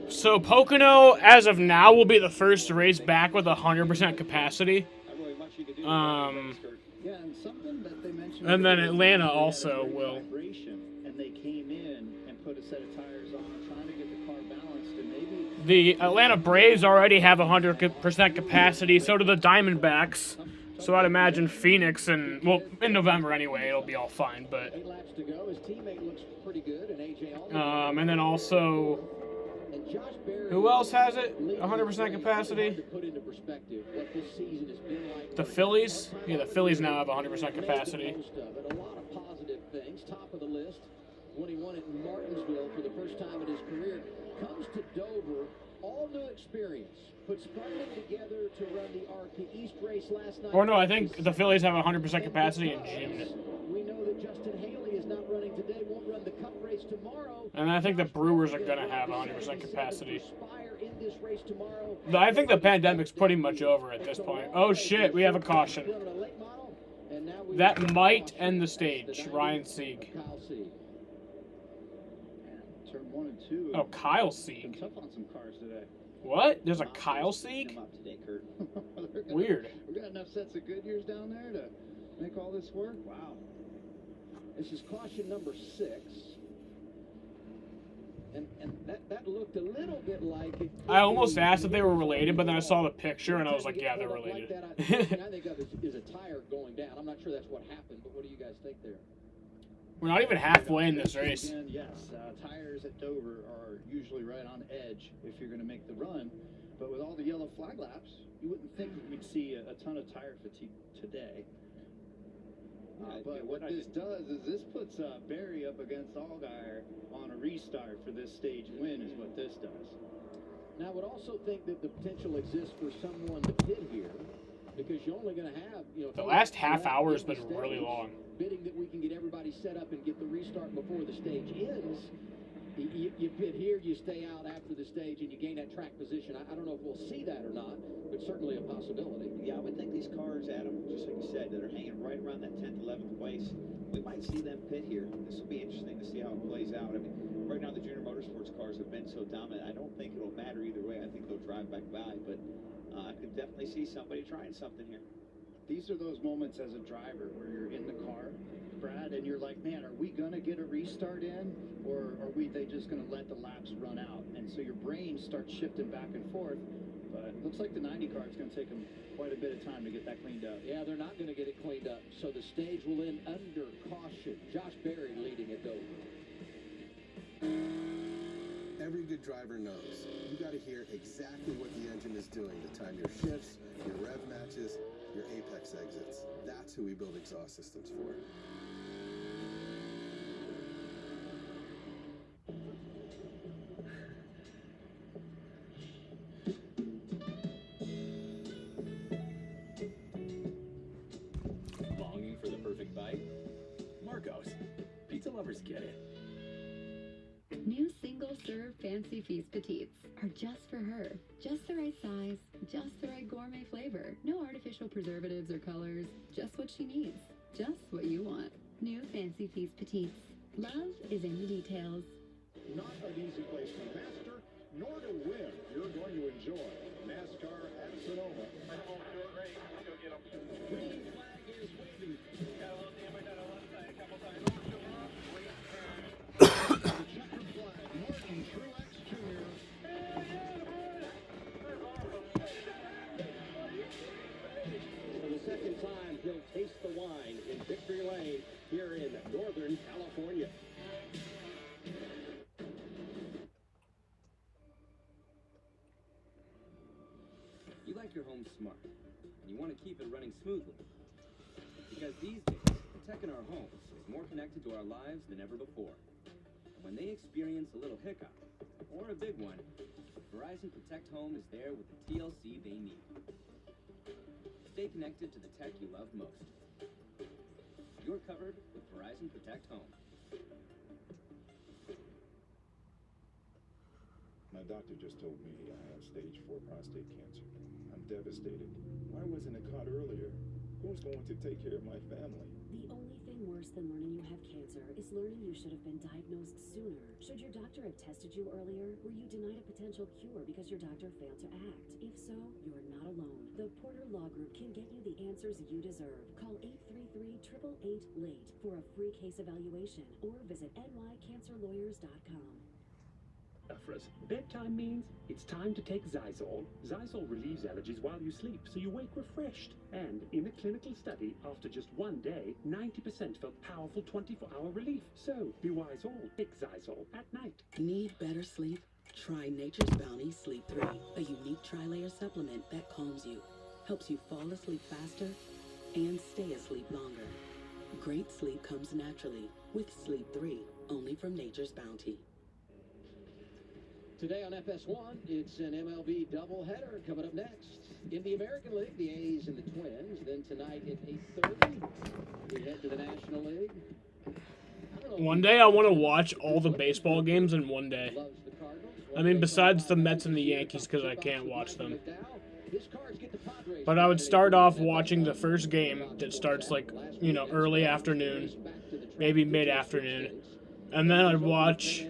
So Pocono, as of now, will be the first race back with 100% capacity. And then Atlanta also will. And they came in and put a set of tires on, trying to get the car balanced, and maybe the Atlanta Braves already have 100% capacity. So do the Diamondbacks. So I'd imagine Phoenix and in November anyway, it'll be all fine. But 8 laps to go. His teammate looks pretty good, and AJ and then also. Who else has it? 100% capacity? The Phillies? Yeah, the Phillies now have 100% capacity. A lot of positive things. Top of the list when he won at Martinsville for the first time in his career. Comes to Dover, all new experience. Puts funding together to run the RP East race last night. Or no, I think the Phillies have 100% capacity in June. We know that Justin Haley is not running today, won't run the Cup race tomorrow. And I think the Brewers are going to have 100% capacity. I think the pandemic's pretty much over at this point. Oh shit, we have a caution. That might end the stage. Ryan Sieg. turn 1 and 2. Oh, Kyle Sieg. Been tough on some cars today. What? There's a Kyle Sieg? Weird. We got enough sets of Goodyears down there to make all this work? Wow. This is caution number 6. And that looked a little bit like it. I almost asked if they were related, but then I saw the picture and I was like, yeah, they're related. I think of is a tire going down. I'm not sure that's what happened, but what do you guys think there? We're not even halfway in this race. Again, yes, tires at Dover are usually right on edge if you're going to make the run. But with all the yellow flag laps, you wouldn't think we'd see a ton of tire fatigue today. But what this does is this puts Barry up against Allgaier on a restart for this stage win is what this does. Now, I would also think that the potential exists for someone to pit here because you're only going to have, The last half hour has been really long. Bidding that we can get everybody set up and get the restart before the stage ends. You pit here, you stay out after the stage, and you gain that track position. I don't know if we'll see that or not, but certainly a possibility. Yeah, I would think these cars, Adam, just like you said, that are hanging right around that 10th, 11th place, we might see them pit here. This will be interesting to see how it plays out. I mean, right now the Junior Motorsports cars have been so dominant. I don't think it'll matter either way. I think they'll drive back by, but I could definitely see somebody trying something here. These are those moments as a driver where you're in the car, Brad, and you're like, man, are we going to get a restart in, or are they just going to let the laps run out? And so your brain starts shifting back and forth, but it looks like the 90 car is going to take them quite a bit of time to get that cleaned up. Yeah, they're not going to get it cleaned up, so the stage will end under caution. Josh Berry leading at Dover. Every good driver knows you got to hear exactly what the engine is doing to time your shifts, your rev matches, your apex exits. That's who we build exhaust systems for. Longing for the perfect bite? Marcos. Pizza lovers get it. New single-serve Fancy Feast Petites are just for her. Just the right size, just the right gourmet flavor. No artificial preservatives or colors. Just what she needs. Just what you want. New Fancy Feast Petites. Love is in the details. Not an easy place to master, nor to win. You're going to enjoy NASCAR at Sonoma. Green flag is waving. The checkered flag, Martin Truex Jr. For the second time, he'll taste the wine in Victory Lane here in Northern California. You like your home smart, and you want to keep it running smoothly. Because these days, protecting our homes is more connected to our lives than ever before. And when they experience a little hiccup, or a big one, Verizon Protect Home is there with the TLC they need. Stay connected to the tech you love most. You're covered with Verizon Protect Home. My doctor just told me I have stage 4 prostate cancer. I'm devastated. Why wasn't it caught earlier? Who's going to take care of my family? The only thing worse than learning you have cancer is learning you should have been diagnosed sooner. Should your doctor have tested you earlier? Were you denied a potential cure because your doctor failed to act? If so, you're not alone. The Porter Law Group can get you the answers you deserve. Call 833-888-LATE for a free case evaluation or visit nycancerlawyers.com. Bedtime means it's time to take Zysol. Zysol relieves allergies while you sleep, so you wake refreshed. And in a clinical study, after just one day, 90% felt powerful 24-hour relief. So, be wise all. Take Zysol at night. Need better sleep? Try Nature's Bounty Sleep 3, a unique tri-layer supplement that calms you, helps you fall asleep faster, and stay asleep longer. Great sleep comes naturally with Sleep 3, only from Nature's Bounty. Today on FS1, it's an MLB doubleheader coming up next. In the American League, the A's and the Twins. Then tonight at 8:30, we head to the National League. One day I want to watch all the baseball games in one day. I mean, besides the Mets and the Yankees, because I can't watch them. But I would start off watching the first game that starts, like, you know, early afternoon, maybe mid-afternoon. And then I'd watch,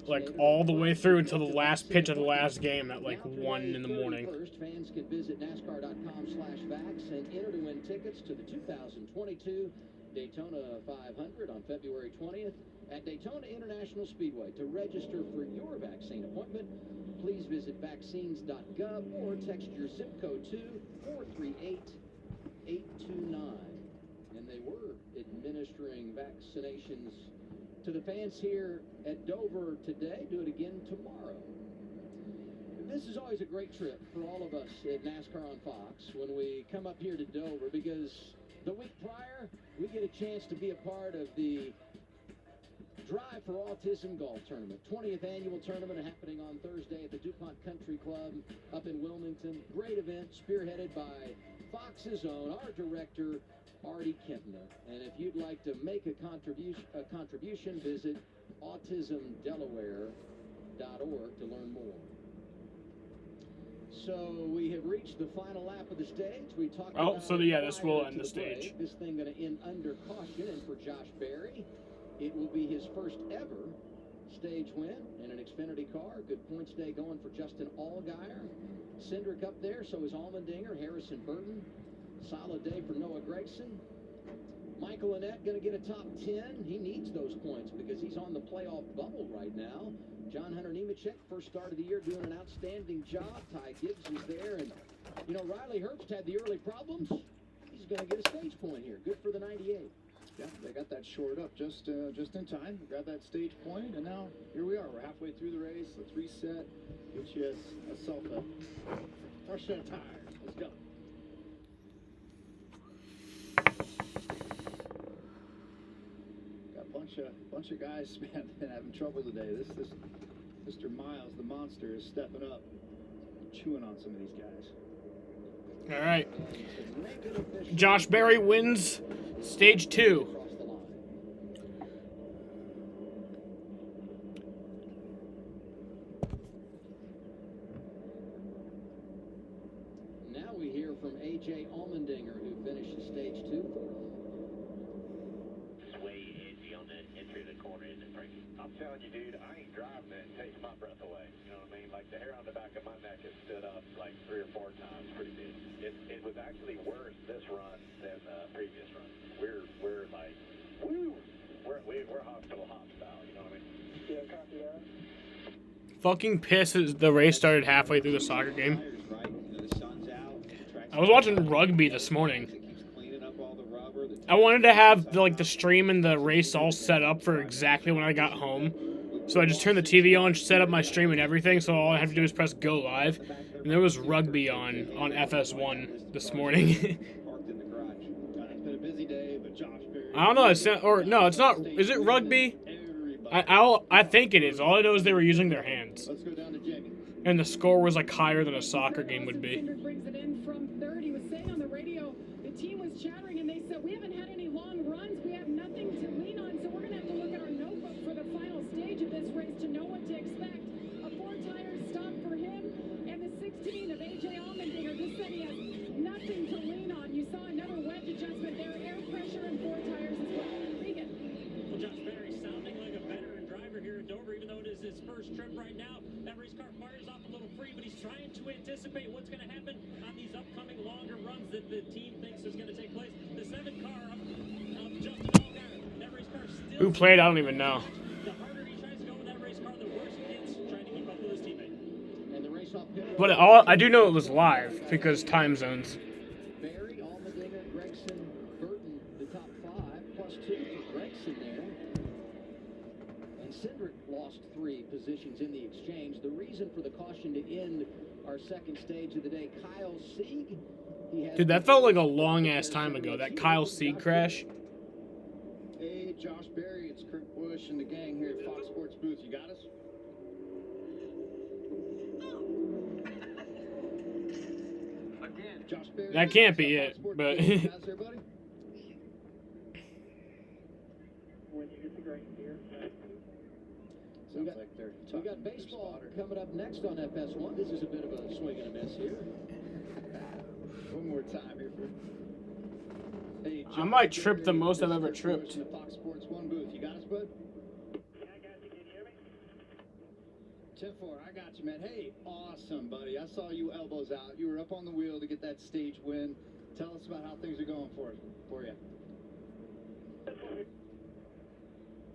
like, all the way through until the last pitch of the last game at, like, 1 in the morning. First, fans can visit NASCAR.com/vax and enter to win tickets to the 2022 Daytona 500 on February 20th at Daytona International Speedway. To register for your vaccine appointment, please visit vaccines.gov or text your zip code to 438-829. And they were administering vaccinations to the fans here at Dover today. Do it again tomorrow. This is always a great trip for all of us at NASCAR on Fox when we come up here to Dover, because the week prior, we get a chance to be a part of the Drive for Autism Golf Tournament. 20th annual tournament happening on Thursday at the DuPont Country Club up in Wilmington. Great event spearheaded by Fox's own, our director, Artie Kempner. And if you'd like to make a contribution, visit autismdelaware.org to learn more. So we have reached the final lap of the stage. We talked about this will end the stage. This thing going to end under caution, and for Josh Berry, it will be his first ever stage win in an Xfinity car. Good points day going for Justin Allgaier. Cindric up there, so is Allmendinger, Harrison Burton. Solid day for Noah Gragson. Michael Annett going to get a top 10. He needs those points because he's on the playoff bubble right now. John Hunter Nemechek, first start of the year, doing an outstanding job. Ty Gibbs is there. And, you know, Riley Herbst had the early problems. He's going to get a stage point here. Good for the 98. Yeah, they got that shored up just in time. Got that stage point, and now here we are. We're halfway through the race. Let's reset. Get you a fresh set of tires. Let's go. Got a bunch of guys, man, having trouble today. This Mr. Miles, the monster, is stepping up, chewing on some of these guys. All right. Josh Berry wins stage 2. Now we hear from A.J. Allmendinger, who finished stage 2. Way edgy on that entry of the corner, isn't it, Frankie? I'm telling you, dude, I ain't driving that. It takes my breath away. You know what I mean? Like, the hair on the back of my neck has stood up like 3 or 4 times pretty big. It was actually worse this run than the previous run. We're like, woo! We're hospital hop style, you know what I mean? Yeah, copy that. Fucking pisses the race started halfway through the soccer game. I was watching rugby this morning. I wanted to have the stream and the race all set up for exactly when I got home. So I just turned the TV on, set up my stream and everything, so all I have to do is press go live. And there was rugby on FS1 this morning. I don't know, it's not, is it rugby? I think it is. All I know is they were using their hands. And the score was like higher than a soccer game would be. Brings it in from third. He was saying on the radio, the team was chattering and they said, we haven't had any long runs. We have nothing to lean on, so we're going to have to look at our notebook for the final stage of this race to know what to expect. A 4-tire stop for him and the 16 of A.J. Allmendinger just said he has nothing to lean on. You saw another wedge adjustment there, air pressure and 4 tires as well. Regan. Well, Josh Berry sounding like a veteran driver here at Dover, even though it is his first trip right now. That race car fires off a little free, but he's trying to anticipate what's going to happen on these upcoming longer runs that the team thinks is going to take place. The 7 car up Justin Allgaier. That race car still... Who played? I don't even know. The harder he tries to go with that race car, the worse it gets trying to keep up with his teammate. And the race off pit. But I do know it was live because time zones. Berry, Allmendinger, Gragson, Burton, the top 5, plus 2 for Gragson there. And Cindric lost 3 positions in the exchange. The reason for the caution to end our second stage of the day, Kyle Sieg. Dude, that felt like a long-ass time ago, that Kyle Sieg crash. Hey, Josh Berry, it's Kurt Busch and the gang here at Fox Sports booth. You got us? Again, Josh Berry. That can't be it, but... How's everybody? when you get the green here. We got baseball coming up next on FS1. This is a bit of a swing and a miss here. One more time here for. Hey, I might trip the most I've ever tripped. In the Fox Sports 1 booth. You got us, bud? Yeah, I got you. Can you hear me? 10-4, I got you, man. Hey, awesome, buddy. I saw you elbows out. You were up on the wheel to get that stage win. Tell us about how things are going for you.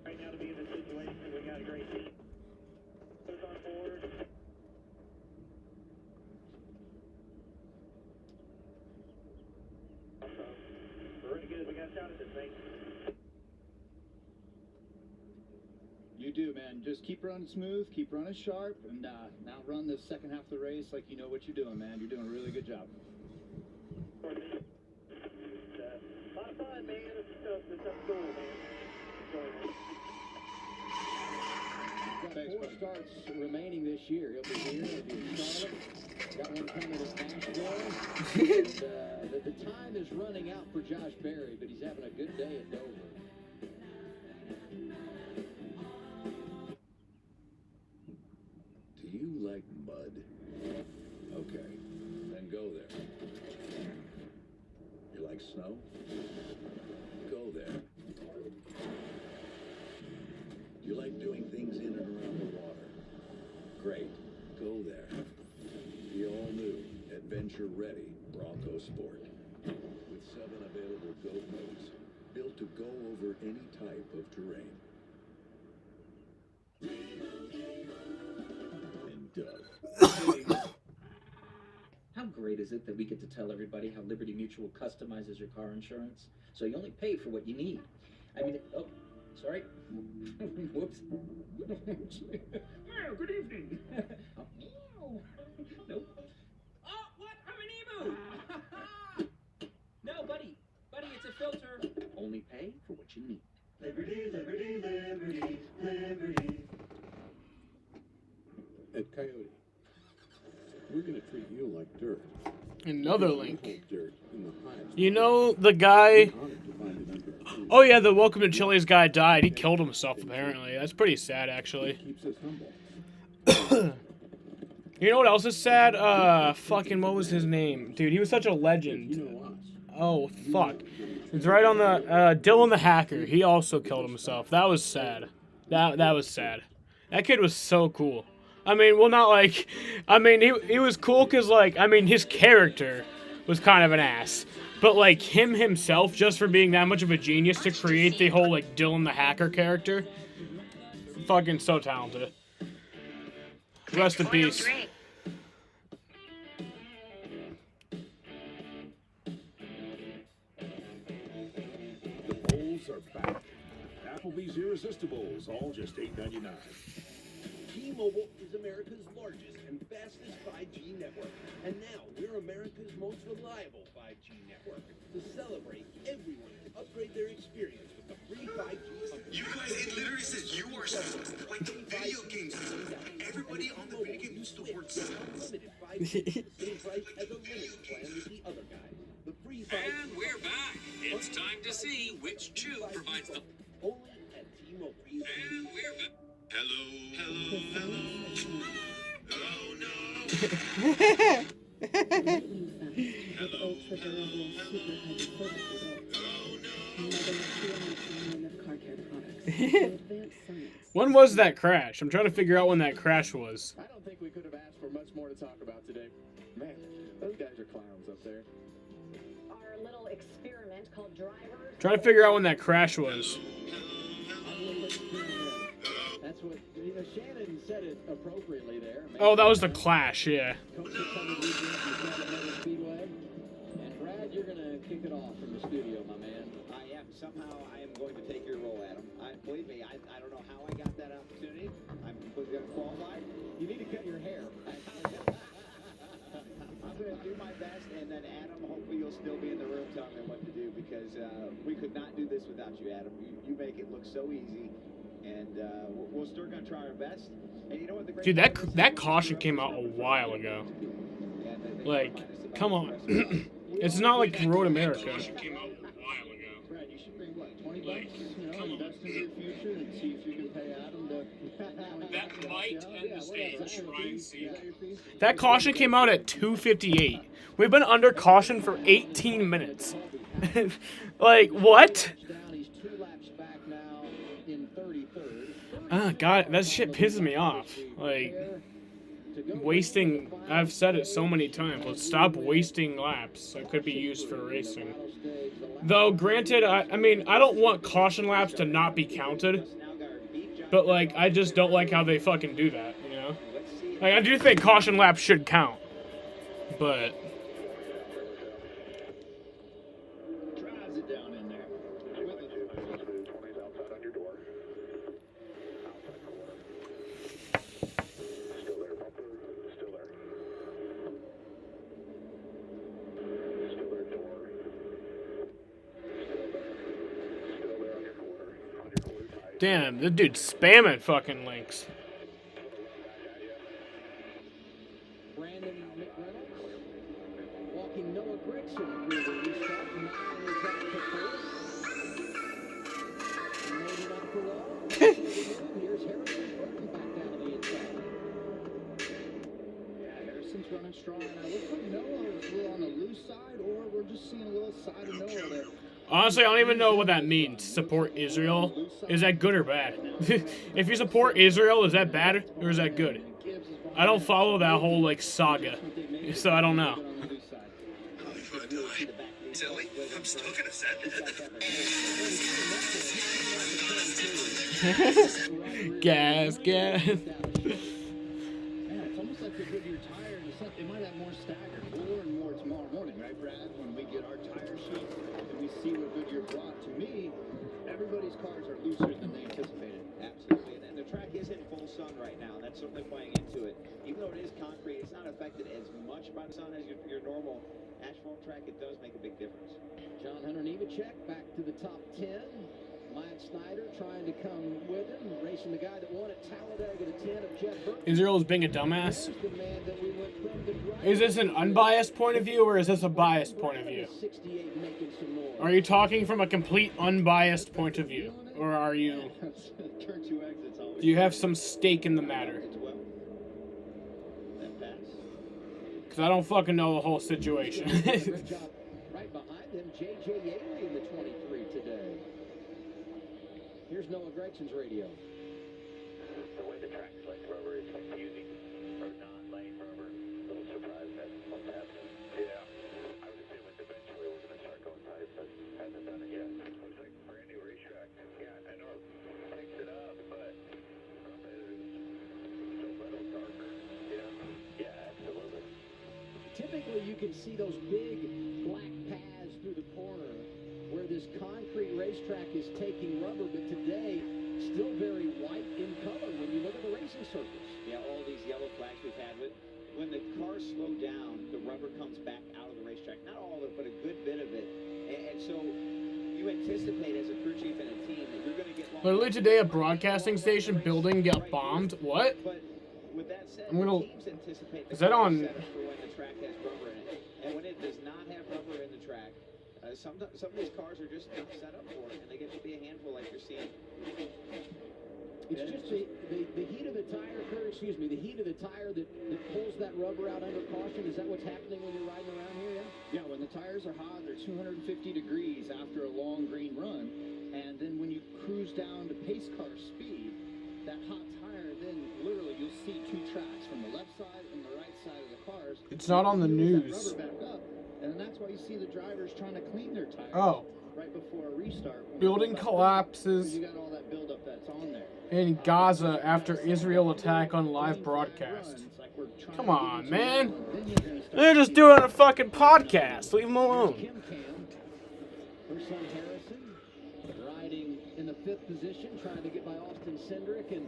Right now to be in this situation, we got a great team. Goes on board. We're really good. We got shot at this thing. You do, man. Just keep running smooth, keep running sharp, and now run the second half of the race like you know what you're doing, man. You're doing a really good job. A lot of fun. fun, man. It's up cool, man. Enjoy it. Got 4 starts remaining this year. He'll be here. He'll be in Charlotte. Got one coming at Nashville. And the time is running out for Josh Berry, but he's having a good day at Dover. Do you like mud? Okay, then go there. You like snow? Go there. You like doing things in and around the water? Great, go there. The all-new, adventure-ready Bronco Sport. With 7 available go modes, built to go over any type of terrain. And Doug. How great is it that we get to tell everybody how Liberty Mutual customizes your car insurance so you only pay for what you need? I mean, oh, sorry. Whoops. Well, good evening. Oh, nope. Oh, what? I'm an emu! No, buddy. Buddy, it's a filter. Only pay for what you need. Liberty, liberty, liberty, liberty. At Coyote, we're going to treat you like dirt. Another link. Dirt in the highest. You know the guy... Oh yeah, the Welcome to Chili's guy died. He killed himself, apparently. That's pretty sad, actually. Keeps us humble. You know what else is sad? Fucking, what was his name? Dude, he was such a legend. Oh, fuck. It's right on the, Dylan the Hacker. He also killed himself. That was sad. That was sad. That kid was so cool. I mean, well, not like... I mean, he was cool because, like, I mean, his character was kind of an ass. But, like, him himself, just for being that much of a genius to create the whole, like, Dylan the Hacker character, fucking so talented. Rest in peace. The bowls are back. Applebee's Irresistibles, all just $8.99. T-Mobile is America's largest and fastest 5G network. And now we're America's most reliable 5G network. To celebrate, everyone can upgrade their experience with the free 5G. You guys, it literally says you are sold. Like the video games. Everybody on the video game used the word sold. Unlimited 5G, the same price as a limited plan with the other guys. The free 5G. And we're back. It's time to see which chew provides the... Only at T-Mobile. And we're back. Hello, hello, hello. Oh no. Hello, ultra-durable, super hydrophobic results. Another line of car care products. Advanced science. When was that crash? I'm trying to figure out when that crash was. I don't think we could have asked for much more to talk about today. Man, those guys are clowns up there. Our little experiment called Drivers. Trying to figure out when that crash was. That's what, you know, Shannon said it appropriately there. Oh, that was the Clash, yeah. Coach 600 weekends, you've got another Speedway. And Brad, you're going to kick it off from the studio, my man. I am. Somehow I am going to take your role, Adam. Believe me, I don't know how I got that opportunity. I'm completely unqualified. You need to cut your hair. I'm going to do my best, and then Adam, hopefully you'll still be in the room telling me what to do, because we could not do this without you, Adam. You make it look so easy, and we're still going to try our best. And you know what the great Dude, that caution came out a while ago. Like, come on. It's not like Road America. Brad, you should bring, what, 20 bucks? You know, invest in your future and see if you can pay Adam to... That might end the stage. Ryan, see. That caution came out at 2:58. We've been under caution for 18 minutes. Like, what? He's 2 laps back now in 33rd. Ah, God, that shit pisses me off. Like, wasting... I've said it so many times. Let's stop wasting laps that could be used for racing. Though, granted, I mean, I don't want caution laps to not be counted. But, like, I just don't like how they fucking do that, you know? Like, I do think caution laps should count. But... Drives it down in there. Damn, this dude's spamming fucking links. Brandon McReynolds walking Noah Gregson through the restart. 9 is up to 4. Maybe not for long. Here's Harrison Burton back down the inside. Yeah, Harrison's running strong. And I look for Noah is a little on the loose side, or we're just seeing a little side of Noah there. Honestly, I don't even know what that means. Support Israel. Is that good or bad? If you support Israel, is that bad or is that good? I don't follow that whole like saga, so I don't know. Silly, I'm still gonna send it. Gas. Yeah, it's almost like the Goodyear tire. They might have more staggered, more and more tomorrow morning, right, Brad? When we get our tire sheet and we see what Goodyear brought. To me, everybody's cars are looser than they anticipated. Absolutely, and the track is in full sun right now. That's certainly playing into it. Even though it is concrete, it's not affected as much by the sun as your normal asphalt track. It does make a big difference. John Hunter Nemechek back to the top 10. Mike Snyder trying to come with him, racing the guy that won at Talladega, the 10 of Jeff Burton. Israel is being a dumbass. Is this an unbiased point of view or is this a biased point of view? Are you talking from a complete unbiased point of view, or are you? Do you have some stake in the matter? Because I don't fucking know the whole situation. Right behind him, J.J. Yaley in the 23 today. Here's Noah Gregson's radio. The way the track's like rubber is confusing. Or non-lane rubber. A little surprised at what's happening. Yeah. I would assume it eventually we're going to start going tight, but hasn't done it yet. Looks like a brand new racetrack. Yeah, I know it picks it up, but it's a little darker. Yeah, absolutely. Typically, you can see those big black paths through the corner where this concrete racetrack is taking rubber, but today, still very white in color when you look at the racing surface. Yeah, all these yellow flags we've had. When the cars slow down, the rubber comes back out of the racetrack. Not all of it, but a good bit of it. And so you anticipate as a crew chief and a team that you're going to get... Literally today, a broadcasting station building got bombed. What? But with that said, I'm gonna... teams anticipate Is that on... for when the track has rubber in it. And when it does not have rubber in the track, some of these cars are just not set up for it, and they get to be a handful like you're seeing. It's just the heat of the tire, the heat of the tire that pulls that rubber out under caution. Is that what's happening when you're riding around here? Yeah, when the tires are hot, they're 250 degrees after a long green run, and then when you cruise down to pace car speed, that hot tire, then literally you'll see two tracks from the left side and the right side of the cars. It's not on the news. Rubber back up, and then that's why you see the drivers trying to clean their tires. Oh. Right before a restart. Building collapses You got all that buildup that's on there. in Gaza after Israel attack on live broadcast. Come on, man. They're just doing a fucking podcast. Leave them alone. Her son Harrison riding in the 5th position, trying to get by Austin Cindric, and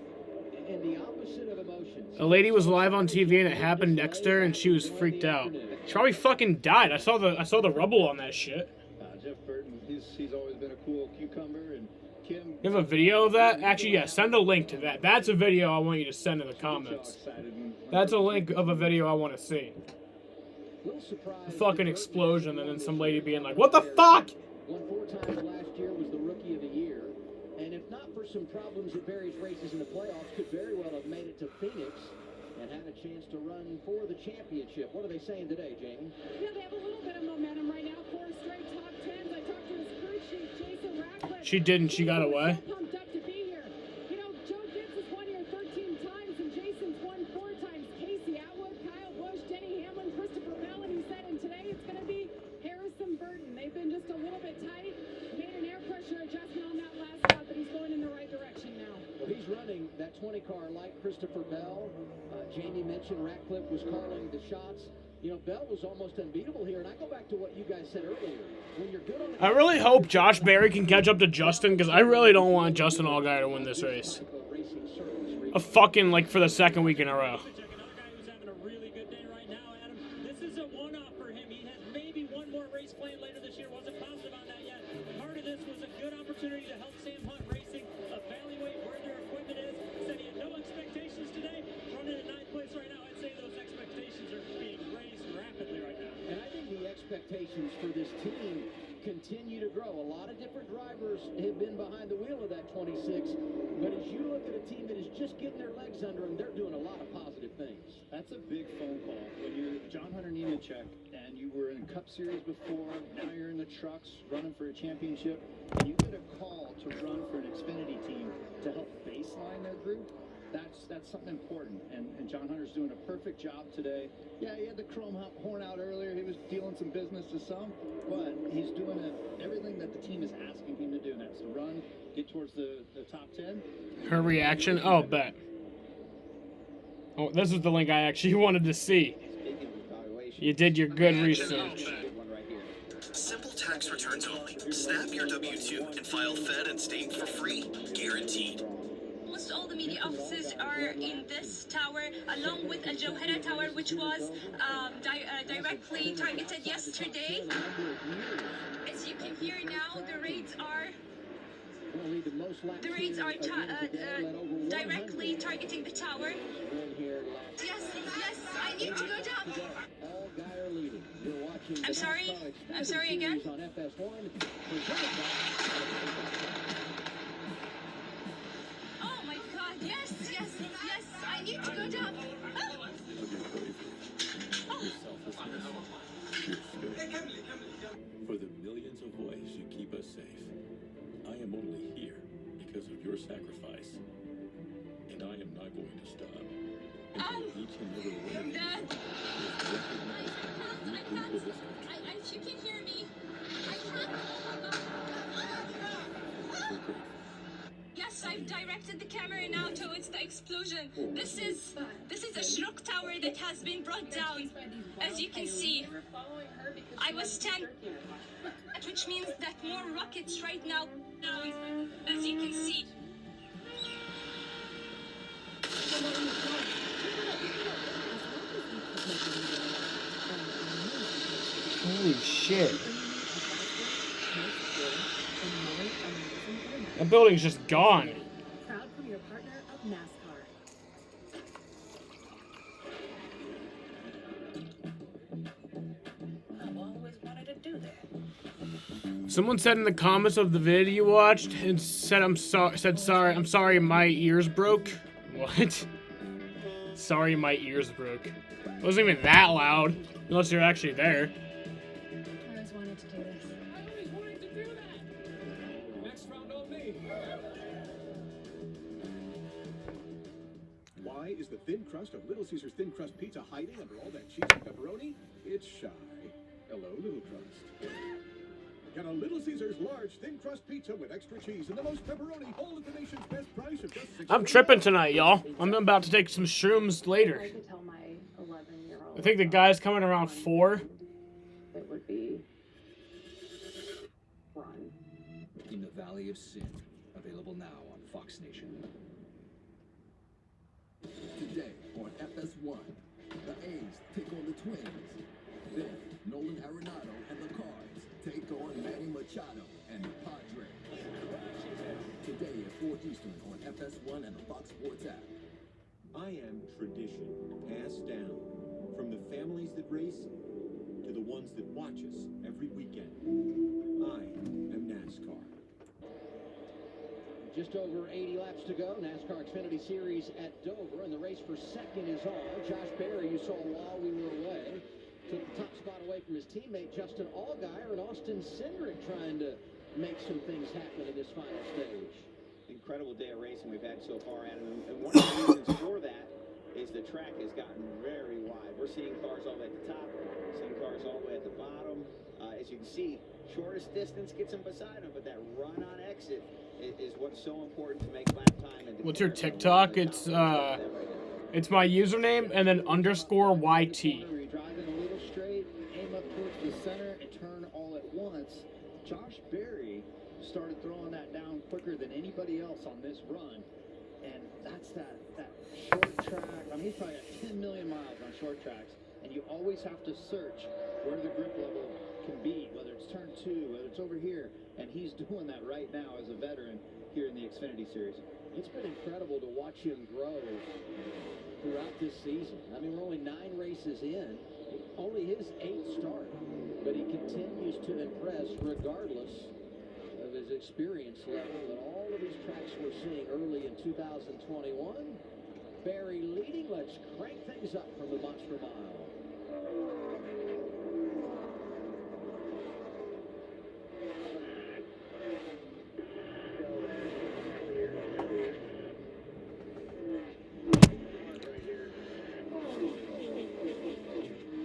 the opposite of emotions. A lady was live on TV and it happened next to her and she was freaked out. She probably fucking died. I saw the rubble on that shit. Jeff Burton, he's always been a cool cucumber, and Kim... You have a video of that? Actually, yeah, send a link to that. That's a video I want you to send in the comments. That's a link of a video I want to see. A fucking explosion and then some lady being like, what the fuck? Won 4 times last year, was the Rookie of the Year, and if not for some problems at various races in the playoffs, could very well have made it to Phoenix and had a chance to run for the championship. What are they saying today, Jamie? Yeah, they have a little bit of momentum right now. 4 straight top 10s. I talked to his crew chief, Jason Ratcliffe. She didn't. She got away. So pumped up to be here. You know, Joe Gibbs has won here 13 times, and Jason's won 4 times. Casey Atwood, Kyle Busch, Denny Hamlin, Christopher Bell, and he said, and today it's going to be Harrison Burton. They've been just a little bit tight. Made an air pressure adjustment on that last spot, but he's going in the right direction now. Well, he's running that 20 car like Christopher Bell. Jamie mentioned Ratcliffe was calling the shots. You know, Bell was almost unbeatable here, and I go back to what you guys said earlier. When you're good on the... I really hope Josh Berry can catch up to Justin, because I really don't want Justin Allgaier to win this race. A fucking, like, for the 2nd week in a row. This is a one-off for him. He has maybe one more race planned later this year. Wasn't positive on that yet. Part of this was a good opportunity to help Sam Hunt Racing evaluate aspirations for this team continue to grow. A lot of different drivers have been behind the wheel of that 26, but as you look at a team that is just getting their legs under them, they're doing a lot of positive things. That's a big phone call. When you're John Hunter Nemechek and you were in Cup Series before, now you're in the trucks running for a championship, and you get a call to run for an Xfinity team to help baseline their group, that's something important. And John Hunter's doing a perfect job today. Yeah, he had the chrome horn out earlier. He was dealing some business to some, but he's doing everything that the team is asking him to do, and that's to run, get towards the top 10. Her reaction? Oh, bet. Oh, this is the link I actually wanted to see. You did your good research. Simple tax returns only. Snap your W-2 and file Fed and state for free, guaranteed. Almost all the media offices are in this tower, along with Al Jawhara Tower, which was directly targeted yesterday. As you can hear now, the raids are directly targeting the tower. Yes, I need to go down. I'm sorry again. Oh my God, yes, I need to go down. For the millions of ways you keep us safe, I am only here because of your sacrifice, and I am not going to stop until each and every one of you is recognized as a If you can hear me, I can't. Yes, I've directed the camera now towards the explosion. This is a Shruk tower that has been brought down. As you can see, I was 10, which means that more rockets right now, as you can see. Holy shit. That building's just gone. Proud premier partner of NASCAR. I've always wanted to do that. Someone said in the comments of the video you watched and said I'm sorry my ears broke. What? Sorry my ears broke. It wasn't even that loud, unless you're actually there. I always wanted to do this. I always wanted to do that. Next round on me. Why is the thin crust of Little Caesars thin crust pizza hiding under all that cheese and pepperoni? It's shy. Hello, Little Crust. Get a Little Caesars large thin crust pizza with extra cheese and the most pepperoni, all at the nation's best price of just I'm tripping tonight, y'all. I'm about to take some shrooms later. I could tell my 11-year-old. I think the guy's coming around 4. It would be run. In the Valley of Sin, available now on Fox Nation. Today on FS1, the A's take on the Twins. Then Nolan Arenado and the Cards take on Manny Machado and the Padres. Today at 4 Eastern on FS1 and the Fox Sports app. I am tradition passed down from the families that race to the ones that watch us every weekend. I am NASCAR. Just over 80 laps to go. NASCAR Xfinity Series at Dover, and the race for second is on. Josh Berry, you saw while we were away, took the top spot away from his teammate Justin Allgaier, and Austin Cindric trying to make some things happen in this final stage. Incredible day of racing we've had so far, Adam, and one of the reasons for that is the track has gotten very wide. We're seeing cars all the way at the top, seeing cars all the way at the bottom. As you can see, shortest distance gets them beside them, but that run on exit is what's so important to make lap time. And What's your TikTok? It's my username and then underscore YT. You're driving a little straight, aim up towards the center, and turn all at once. Josh Berry started throwing that down quicker than anybody else on this run, and that's that short track. I mean, he's probably got 10 million miles on short tracks, and you always have to search where the grip level can be, whether it's turn 2, whether it's over here, and he's doing that right now as a veteran here in the Xfinity Series. It's been incredible to watch him grow throughout this season. I mean, we're only 9 races in, only his 8th start. but he continues to impress regardless of his experience level. And all of these tracks we're seeing early in 2021. Barry leading. Let's crank things up from the Monster Mile.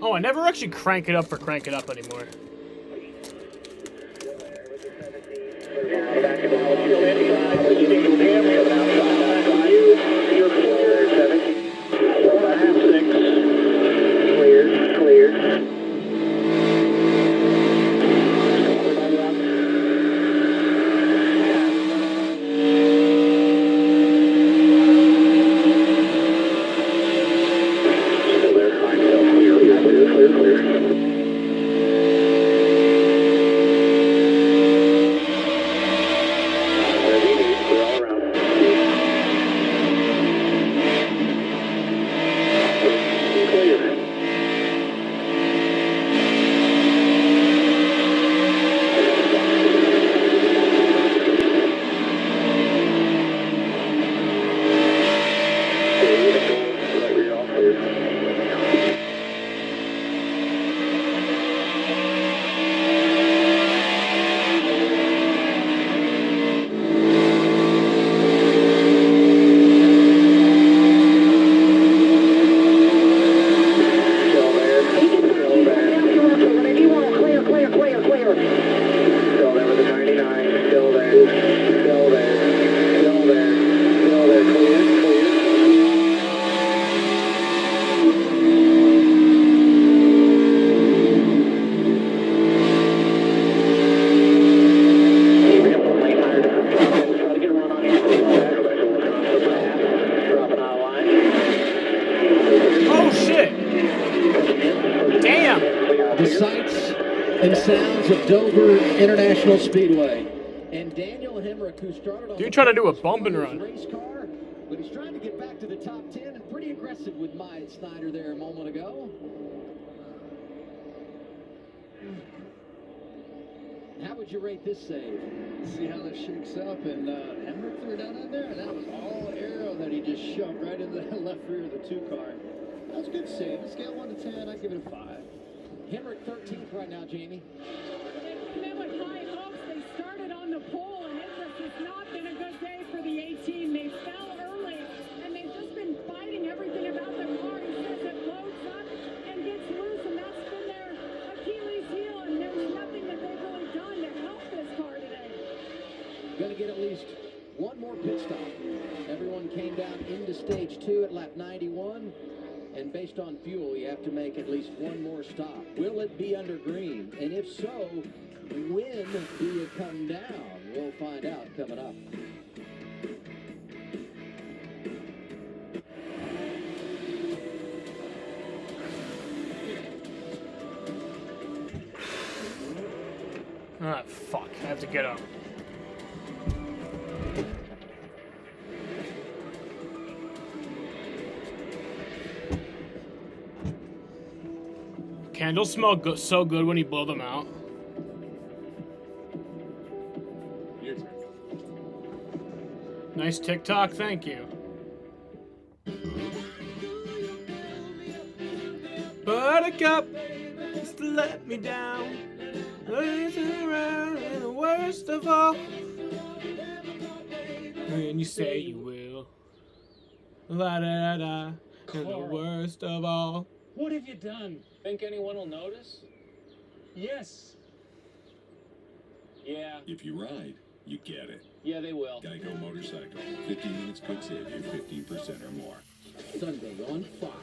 Oh, I never actually crank it up for crank it up anymore. The sights and sounds of Dover International Speedway. And Daniel Hemrick, who started on Dude trying to do a bump and run. race car, but he's trying to get back to the top 10 and pretty aggressive with Myatt Snyder there a moment ago. How would you rate this save? See how this shakes up, and Hemrick threw down in there, and that was all arrow that he just shoved right into the left rear of the 2-car. That was a good save. Scale 1 to 10, I'd give it a 5. Hemrick 13th right now, Jamie. Met with high hopes. They started on the pole, and it just has not been a good day for the 18. They fell early, and they've just been fighting everything about the car. He says it loads up and gets loose, and that's been their Achilles heel, and there's nothing that they've really done to help this car today. Going to get at least one more pit stop. Everyone came down into stage 2 at lap 91. And based on fuel, you have to make at least one more stop. Will it be under green? And if so, when do you come down? We'll find out coming up. Ah, fuck. I have to get up. Candles smell so good when you blow them out. Your turn. Nice TikTok, thank you. Buttercup used to let me down. Losing around in the worst of all. And you say you will. La da da da. And the worst of all. What have you done? Think anyone will notice? Yes. Yeah. If you ride, you get it. Yeah, they will. Geico Motorcycle. 15 minutes could save you 15% or more. Sunday on Fox,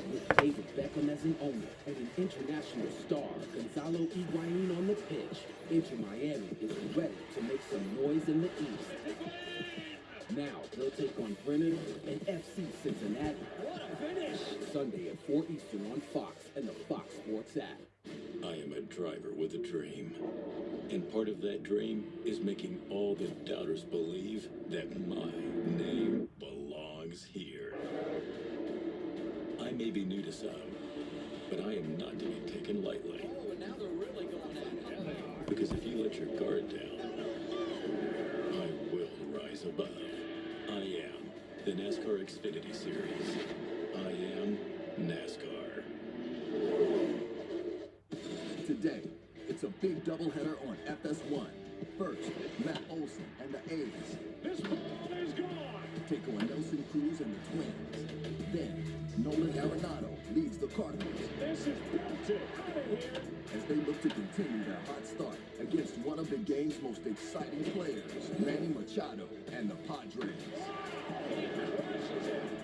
with David Beckham as an owner and an international star, Gonzalo Higuain on the pitch. Inter Miami is ready to make some noise in the East. Now they'll take on Brennan and FC Cincinnati. What a finish! Sunday at 4 Eastern on Fox and the Fox Sports app. I am a driver with a dream. And part of that dream is making all the doubters believe that my name belongs here. I may be new to some, but I am not to be taken lightly. Oh, and now they're really going at it. Because if you let your guard down, I will rise above. I am the NASCAR Xfinity Series. I am NASCAR. Today, it's a big doubleheader on FS1. First, Matt Olson and the A's. This ball is gone. Take on Nelson Cruz and the Twins. Then, Nolan Arenado leads the Cardinals. This is belted out of here. As they look to continue their hot start against one of the game's most exciting players, Manny Machado and the Padres.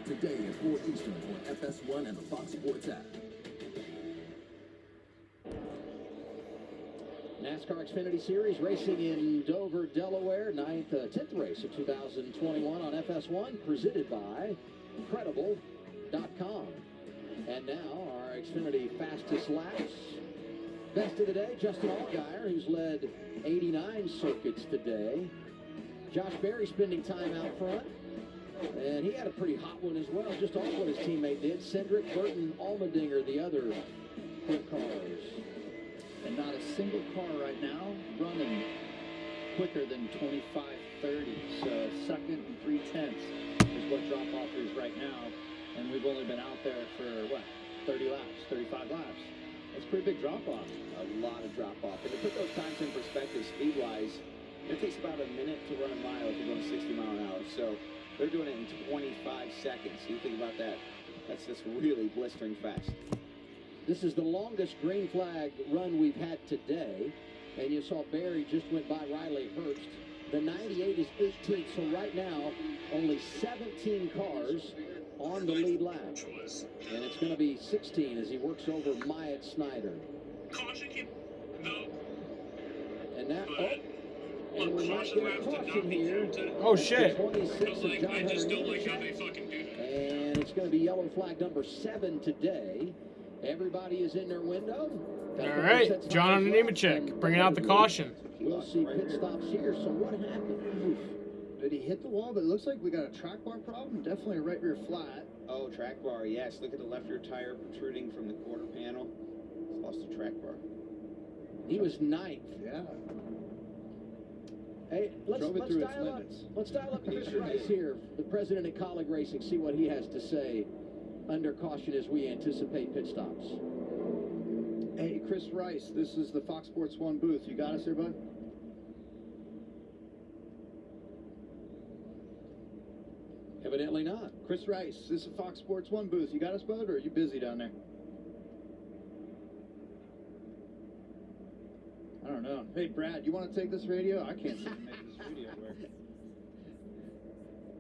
Today at 4 Eastern on FS1 and the Fox Sports app. NASCAR Xfinity Series racing in Dover, Delaware, 10th race of 2021 on FS1, presented by Credible.com. And now our Xfinity fastest laps. Best of the day, Justin Allgaier, who's led 89 circuits today. Josh Berry spending time out front. And he had a pretty hot one as well, just off what his teammate did. Cindric, Burton, Allmendinger, the other quick cars. And not a single car right now running quicker than 25:30. So second and 3/10 is what drop off is right now. And we've only been out there for what, 30 laps, 35 laps. That's a pretty big drop off. A lot of drop off. And to put those times in perspective, speed wise, it takes about a minute to run a mile if you're going 60 miles an hour. So they're doing it in 25 seconds. You think about that. That's just really blistering fast. This is the longest green flag run we've had today. And you saw Barry just went by Riley Herbst. The 98 is 18th, so right now, only 17 cars on the lead lap. And it's going to be 16 as he works over Myatt Snyder. Caution him. No. And now, and we might get a caution here. Oh, shit. 26 of John I just don't like Hunter. how they fucking do that. And it's going to be yellow flag number 7 today. Everybody is in their window. All right, John on the Nemechek, bringing out the caution. We'll see pit stops here. So what happened? Did he hit the wall? But it looks like we got a track bar problem. Definitely a right rear flat. Oh, track bar, yes. Look at the left rear tire protruding from the quarter panel. He's lost the track bar. He was 9th. Yeah. Hey, let's dial up Chris Rice here, the president of Colleague Racing, see what he has to say under caution as we anticipate pit stops. Hey, Chris Rice, this is the Fox Sports 1 booth. You got us there, bud? Evidently not. Chris Rice, this is the Fox Sports 1 booth. You got us, bud, or are you busy down there? I don't know. Hey, Brad, you want to take this radio? I can't seem to make this radio work.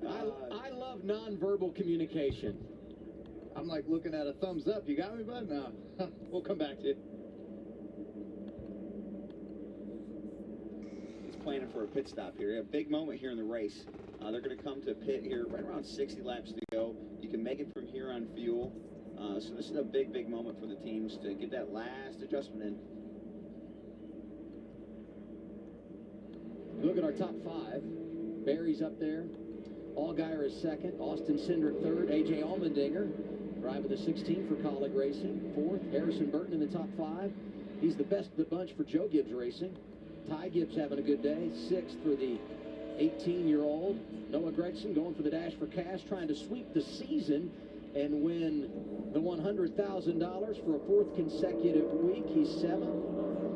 I love nonverbal communication. I'm like looking at a thumbs up. You got me, bud? No. We'll come back to you. He's planning for a pit stop here. A big moment here in the race. They're going to come to pit here right around 60 laps to go. You can make it from here on fuel. So this is a big, big moment for the teams to get that last adjustment in. Look at our top 5. Barry's up there. Allgaier is 2nd. Austin Cindric 3rd. A.J. Allmendinger driving the 16 for Colleague Racing. 4th. Harrison Burton in the top 5. He's the best of the bunch for Joe Gibbs Racing. Ty Gibbs having a good day. 6th for the 18-year-old. Noah Gregson going for the Dash for Cash, trying to sweep the season and win the $100,000 for a 4th consecutive week. He's 7th.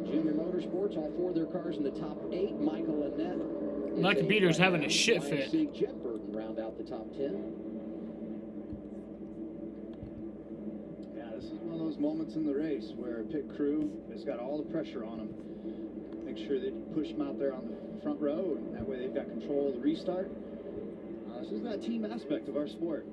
Junior Motorsports, all 4 of their cars in the top 8. Michael Annette. My computer's having a shit fit. Jeff Burton round out the top 10. Yeah, this is one of those moments in the race where a pit crew has got all the pressure on them. Make sure they push them out there on the front row, and that way they've got control of the restart. This is that team aspect of our sport.